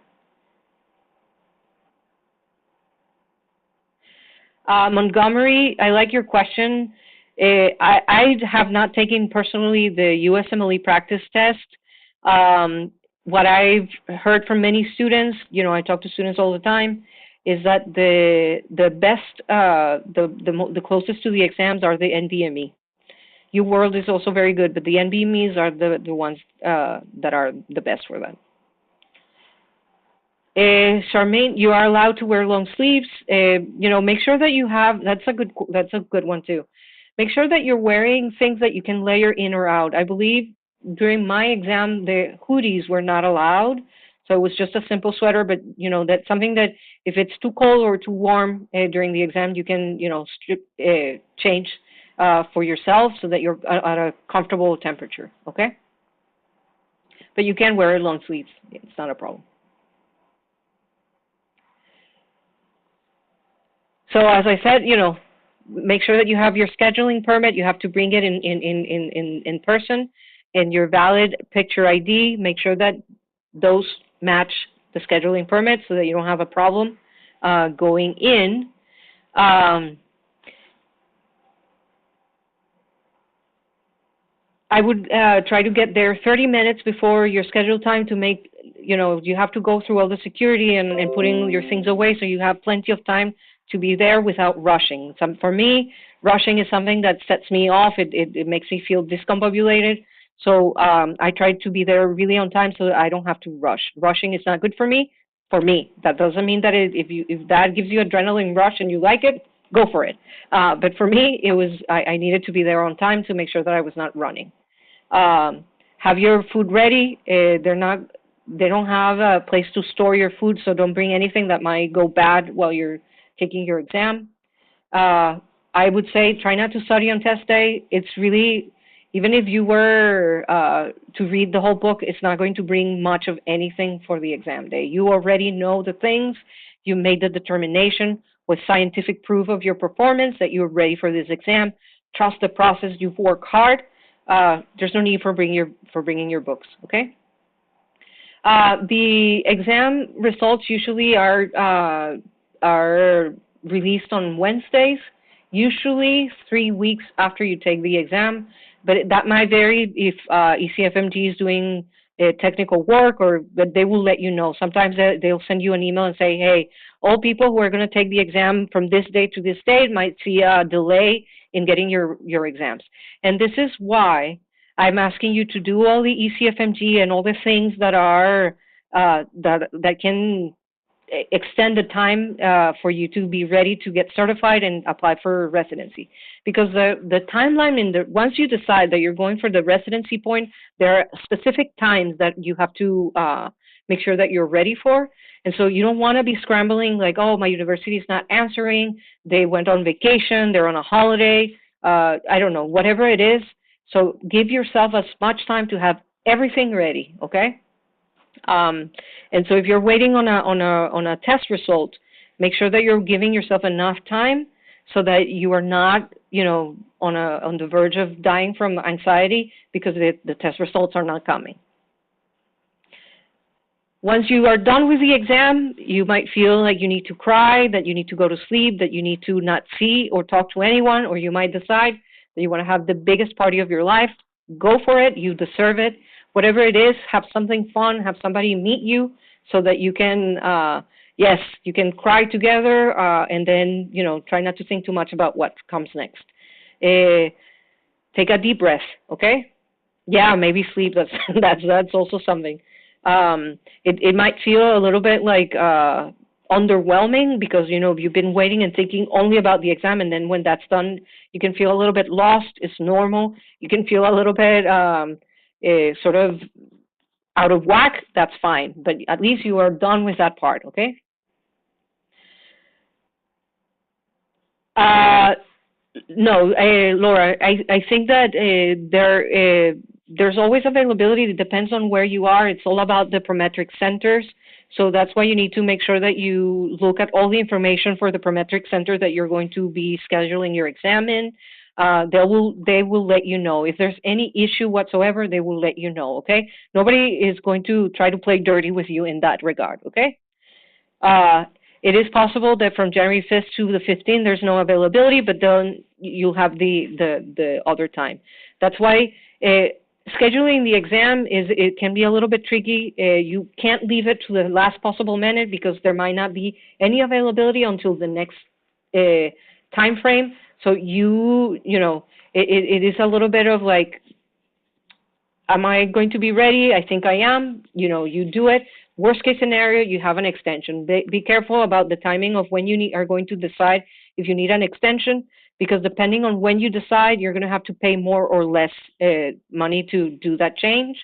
Montgomery, I like your question. I have not taken personally the USMLE practice test. What I've heard from many students, you know, I talk to students all the time, is that the best, the closest to the exams are the NBME. UWorld is also very good, but the NBMEs are the ones that are the best for that. Charmaine, you are allowed to wear long sleeves. You know, make sure that you have, that's a good one too. Make sure that you're wearing things that you can layer in or out. I believe during my exam, the hoodies were not allowed. So it was just a simple sweater, but you know, that's something that if it's too cold or too warm during the exam, you can, you know, change for yourself so that you're at a comfortable temperature, okay? But you can wear long sleeves, it's not a problem. So as I said, you know, make sure that you have your scheduling permit. You have to bring it in person, and your valid picture ID. Make sure that those match the scheduling permit so that you don't have a problem going in. I would try to get there 30 minutes before your scheduled time to make, you know, you have to go through all the security and putting your things away so you have plenty of time to be there without rushing. For me, rushing is something that sets me off. It makes me feel discombobulated. So I try to be there really on time so that I don't have to rush. Rushing is not good for me. That doesn't mean that if that gives you adrenaline rush and you like it, go for it. But for me, it was I needed to be there on time to make sure that I was not running. Have your food ready. They don't have a place to store your food, so don't bring anything that might go bad while you're taking your exam. I would say try not to study on test day. It's really, even if you were to read the whole book, it's not going to bring much of anything for the exam day. You already know the things. You made the determination with scientific proof of your performance that you're ready for this exam. Trust the process. You've worked hard. There's no need for bringing your books. Okay. The exam results usually are released on Wednesdays, usually 3 weeks after you take the exam, but that might vary if ECFMG is doing technical work, or but they will let you know. Sometimes they'll send you an email and say, hey, all people who are going to take the exam from this date to this date might see a delay in getting your exams. And this is why I'm asking you to do all the ECFMG and all the things that are that can extend the time for you to be ready to get certified and apply for residency. Because the timeline once you decide that you're going for the residency point, there are specific times that you have to make sure that you're ready for. And so you don't want to be scrambling like, oh, my university is not answering, they went on vacation, they're on a holiday, I don't know, whatever it is. So give yourself as much time to have everything ready, okay? And so if you're waiting on a test result, make sure that you're giving yourself enough time so that you are not, on the verge of dying from anxiety because the test results are not coming. Once you are done with the exam, you might feel like you need to cry, that you need to go to sleep, that you need to not see or talk to anyone, or you might decide that you want to have the biggest party of your life. Go for it. You deserve it. Whatever it is, have something fun, have somebody meet you so that you can, yes, you can cry together and then, try not to think too much about what comes next. Take a deep breath, okay? Yeah, maybe sleep, that's also something. It might feel a little bit like underwhelming because, you've been waiting and thinking only about the exam, and then when that's done, you can feel a little bit lost. It's normal. You can feel a little bit sort of out of whack. That's fine, but at least you are done with that part, okay? No, Laura, I think that there's always availability. It depends on where you are. It's all about the Prometric centers. So that's why you need to make sure that you look at all the information for the Prometric center that you're going to be scheduling your exam in. They will let you know. If there's any issue whatsoever, they will let you know, okay? Nobody is going to try to play dirty with you in that regard, okay? It is possible that from January 5th to the 15th, there's no availability, but then you'll have the other time. That's why scheduling the exam it can be a little bit tricky. You can't leave it to the last possible minute because there might not be any availability until the next time frame. So it is a little bit of like, am I going to be ready? I think I am. You do it. Worst case scenario, you have an extension. Be careful about the timing of when you are going to decide if you need an extension, because depending on when you decide, you're going to have to pay more or less money to do that change.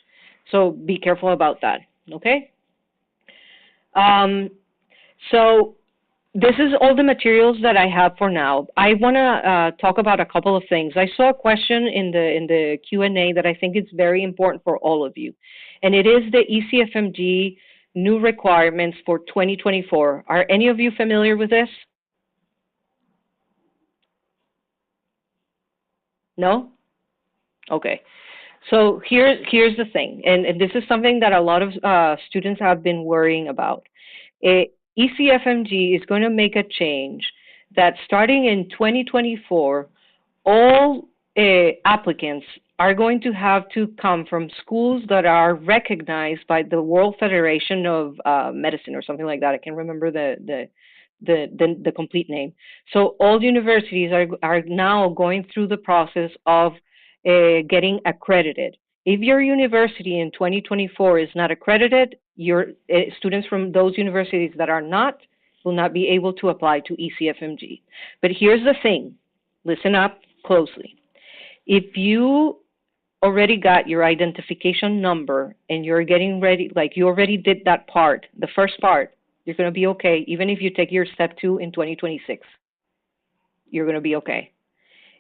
So be careful about that, okay? So this is all the materials that I have for now. I want to talk about a couple of things. I saw a question in the Q&A that I think is very important for all of you, and it is the ECFMG new requirements for 2024. Are any of you familiar with this? No? Okay. So here's the thing, and this is something that a lot of students have been worrying about. ECFMG is going to make a change that starting in 2024, all applicants are going to have to come from schools that are recognized by the World Federation of Medicine or something like that. I can't remember the complete name. So all universities are now going through the process of getting accredited. If your university in 2024 is not accredited, your students from those universities that are not will not be able to apply to ECFMG. But here's the thing, listen up closely. If you already got your identification number and you're getting ready, like you already did that part, the first part, You're going to be okay, even if you take your step 2 in 2026. You're going to be okay.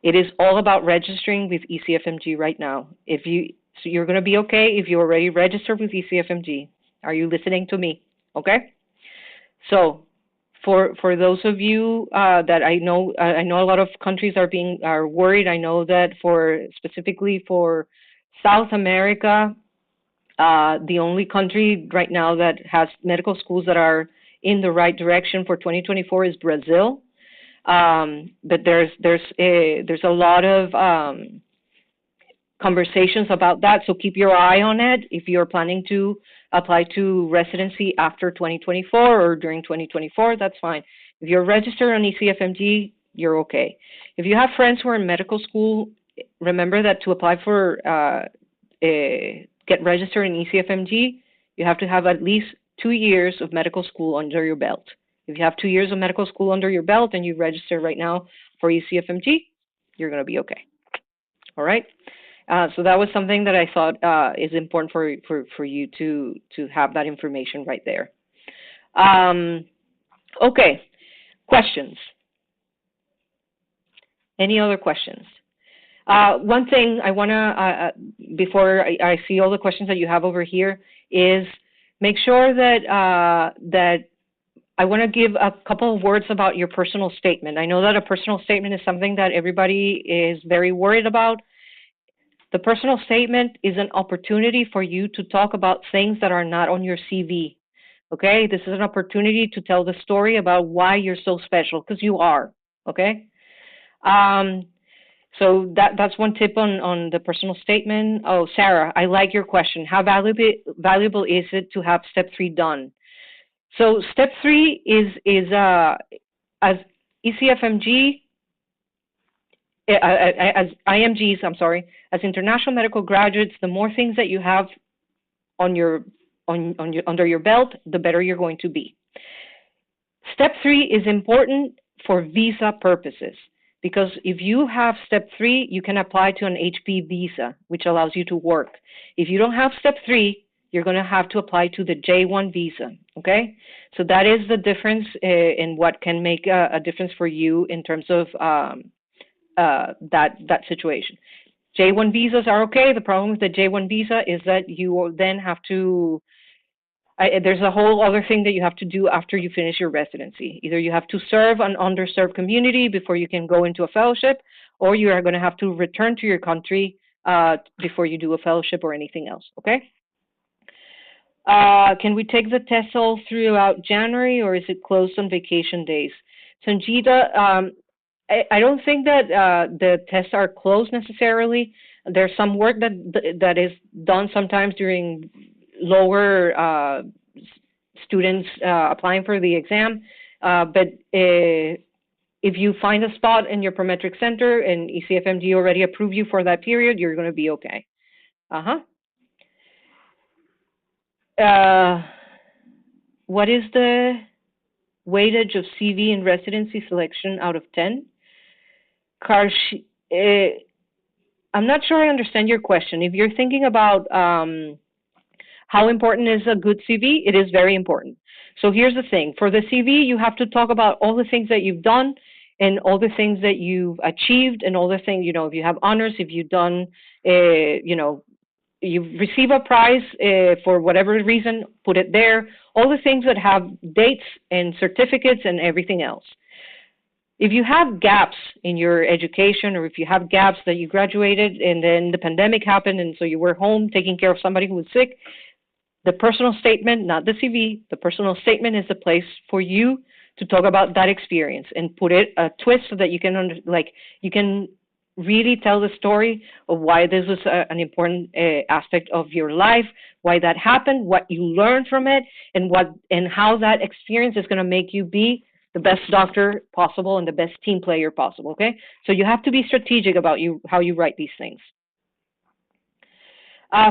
It is all about registering with ECFMG right now. So you're going to be okay if you already registered with ECFMG. Are you listening to me? Okay. So, for those of you that I know a lot of countries are worried. I know that specifically for South America, the only country right now that has medical schools that are in the right direction for 2024 is Brazil. But there's a lot of conversations about that, so keep your eye on it if you're planning to apply to residency after 2024 or during 2024. That's fine. If you're registered on ECFMG, you're okay. If you have friends who are in medical school, remember that to apply for get registered in ECFMG, you have to have at least 2 years of medical school under your belt. If you have 2 years of medical school under your belt and you register right now for ECFMG, you're going to be okay. All right. So that was something that I thought is important for you to have that information right there. Okay. Questions? Any other questions? One thing I want to, before I see all the questions that you have over here, is make sure that that I want to give a couple of words about your personal statement. I know that a personal statement is something that everybody is very worried about. The personal statement is an opportunity for you to talk about things that are not on your CV. Okay? This is an opportunity to tell the story about why you're so special, because you are. Okay? So that's one tip on the personal statement. Oh, Sarah, I like your question. How valuable is it to have step 3 done? So step 3 is as ECFMG, as IMGs, I'm sorry, as international medical graduates, the more things that you have on under your belt, the better you're going to be. Step 3 is important for visa purposes, because if you have step 3, you can apply to an HP visa, which allows you to work. If you don't have step 3, you're going to have to apply to the J1 visa, okay? So that is the difference in what can make a difference for you in terms of that situation. J1 visas are okay. The problem with the J1 visa is that you will then have to, there's a whole other thing that you have to do after you finish your residency. Either you have to serve an underserved community before you can go into a fellowship, or you are going to have to return to your country before you do a fellowship or anything else, okay? Can we take the test all throughout January, or is it closed on vacation days? Sanjita, I don't think that the tests are closed necessarily. There's some work that is done sometimes during lower students applying for the exam, but if you find a spot in your Prometric Center and ECFMG already approved you for that period, you're going to be okay. What is the weightage of CV and residency selection out of 10? Karsh, I'm not sure I understand your question. If you're thining about how important is a good CV, it is very important. So here's the thing. For the CV, you have to talk about all the things that you've done and all the things that you've achieved and all the things, you know, if you have honors, if you've done, you know, you receive a prize for whatever reason, put it there. All the things that have dates and certificates and everything else. If you have gaps in your education, or if you have gaps that you graduated and then the pandemic happened and so you were home taking care of somebody who was sick, the personal statement, not the CV, the personal statement is the place for you to talk about that experience and put it a twist so that you can you can really tell the story of why this was an important aspect of your life, why that happened, what you learned from it, and how that experience is going to make you be the best doctor possible and the best team player possible, okay? So you have to be strategic about how you write these things.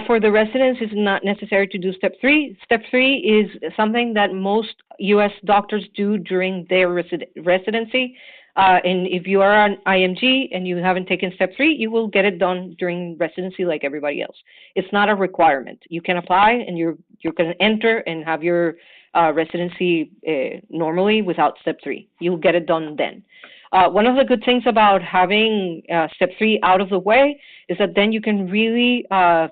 For the residents, it's not necessary to do step 3. Step 3 is something that most U.S. doctors do during their residency. And if you are an IMG and you haven't taken step 3, you will get it done during residency like everybody else. It's not a requirement. You can apply and you're going to enter and have your residency normally without step 3. You'll get it done then. One of the good things about having step 3 out of the way is that then you can really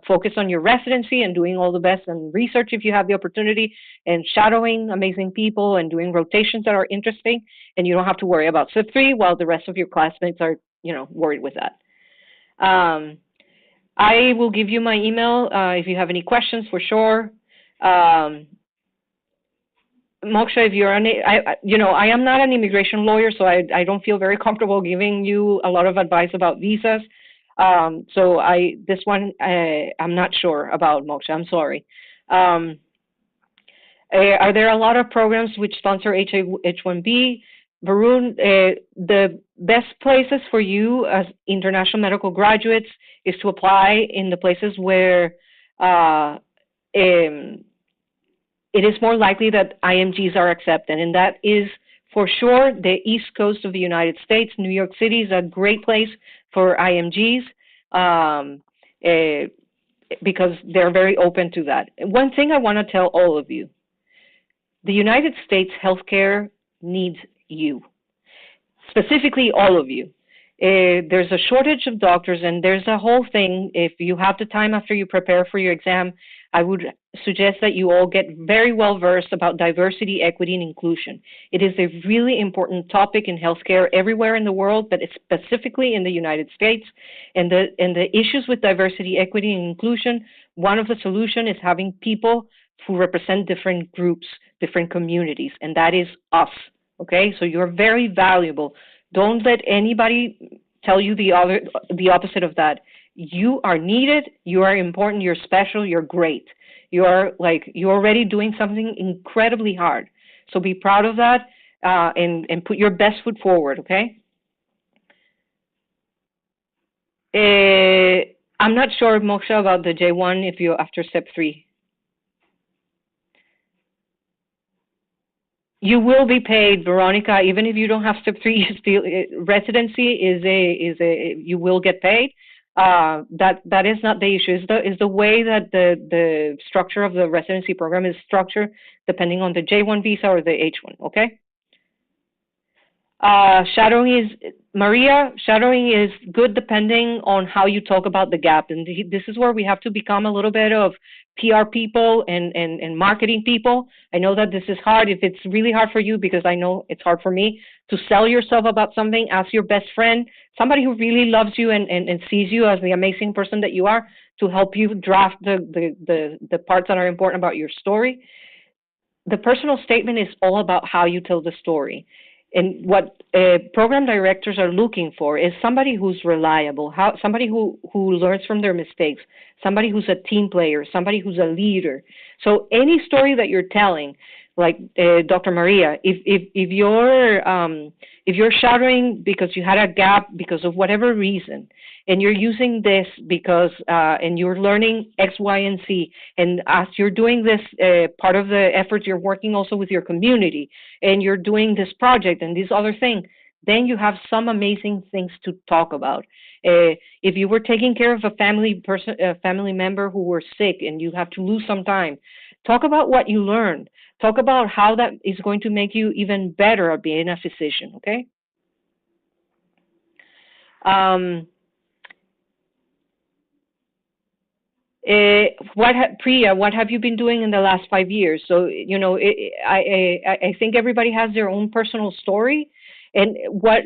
focus on your residency and doing all the best and research if you have the opportunity, and shadowing amazing people and doing rotations that are interesting, and you don't have to worry about step 3 while the rest of your classmates are, worried with that. I will give you my email if you have any questions, for sure. Moksha, if you're I am not an immigration lawyer, so I don't feel very comfortable giving you a lot of advice about visas. So this one, I'm not sure about, Moksha. I'm sorry. Are there a lot of programs which sponsor H-1B? Varun, the best places for you as international medical graduates is to apply in the places where it is more likely that IMGs are accepted, and that is for sure the East Coast of the United States. New York City is a great place for IMGs because they're very open to that. One thing I want to tell all of you, the United States healthcare needs you, specifically all of you. There's a shortage of doctors, and there's a whole thing. If you have the time after you prepare for your exam, I would suggest that you all get very well versed about diversity, equity, and inclusion. It is a really important topic in healthcare everywhere in the world, but it's specifically in the United States. And the issues with diversity, equity, and inclusion, one of the solutions is having people who represent different groups, different communities, and that is us. Okay, so you're very valuable. Don't let anybody tell you the opposite of that. You are needed, you are important, you're special, you're great. You're already doing something incredibly hard. So be proud of that and put your best foot forward, okay? I'm not sure, Moksha, about the J1 if you're after step 3. You will be paid, Veronica, even if you don't have step 3. You still, residency you will get paid. That is not the issue. Is the way that the structure of the residency program is structured, depending on the J1 visa or the H1. Okay. Shadowing is good depending on how you talk about the gap, and this is where we have to become a little bit of PR people and marketing people. I know that this is hard. If it's really hard for you, because I know it's hard for me, to sell yourself about something, ask your best friend, somebody who really loves you and sees you as the amazing person that you are, to help you draft the parts that are important about your story. The personal statement is all about how you tell the story. And what program directors are looking for is somebody who's reliable, somebody who learns from their mistakes, somebody who's a team player, somebody who's a leader. So any story that you're telling, like Dr. Maria, if you're shadowing because you had a gap because of whatever reason, and you're using this because and you're learning X, Y, and Z, and as you're doing this, part of the efforts, you're working also with your community, and you're doing this project and this other thing, then you have some amazing things to talk about. If you were taking care of a family member who were sick and you have to lose some time, talk about what you learned. Talk about how that is going to make you even better at being a physician, okay? Priya, what have you been doing in the last 5 years? So, you know, I think everybody has their own personal story, and what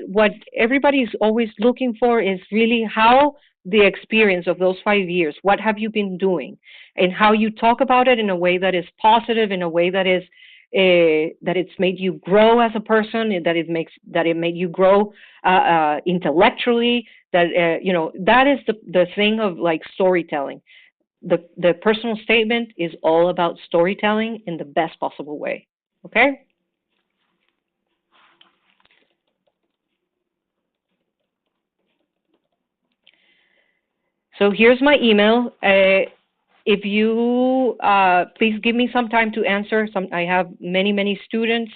everybody is always looking for is really how the experience of those 5 years, what have you been doing, and how you talk about it in a way that is positive, in a way that is that it's made you grow as a person, that it made you grow intellectually. That you know, that is the thing of like storytelling. The personal statement is all about storytelling in the best possible way, okay? So here's my email. If you, please give me some time to answer. I have many students.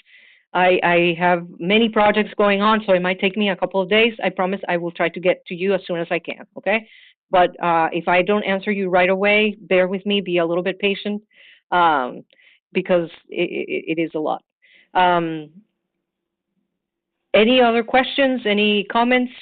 I have many projects going on, so it might take me a couple of days. I promise I will try to get to you as soon as I can, okay? But if I don't answer you right away, bear with me, be a little bit patient, because it is a lot. Any other questions, any comments?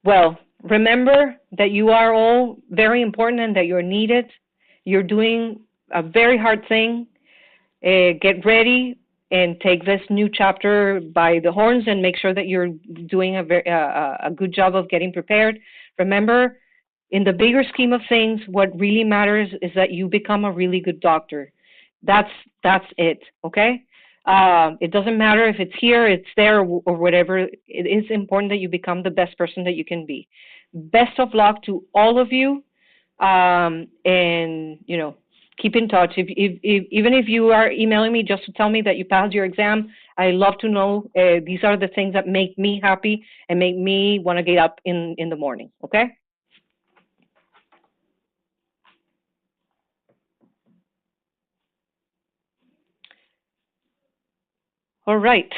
Well, remember that you are all very important and that you're needed. You're doing a very hard thing. Get ready and take this new chapter by the horns and make sure that you're doing a good job of getting prepared. Remember, in the bigger scheme of things, what really matters is that you become a really good doctor. That's it, okay? It doesn't matter if it's here, it's there, or whatever. It is important that you become the best person that you can be. Best of luck to all of you, and keep in touch. Even if you are emailing me just to tell me that you passed your exam, I love to know. These are the things that make me happy and make me want to get up in the morning. Okay. All right.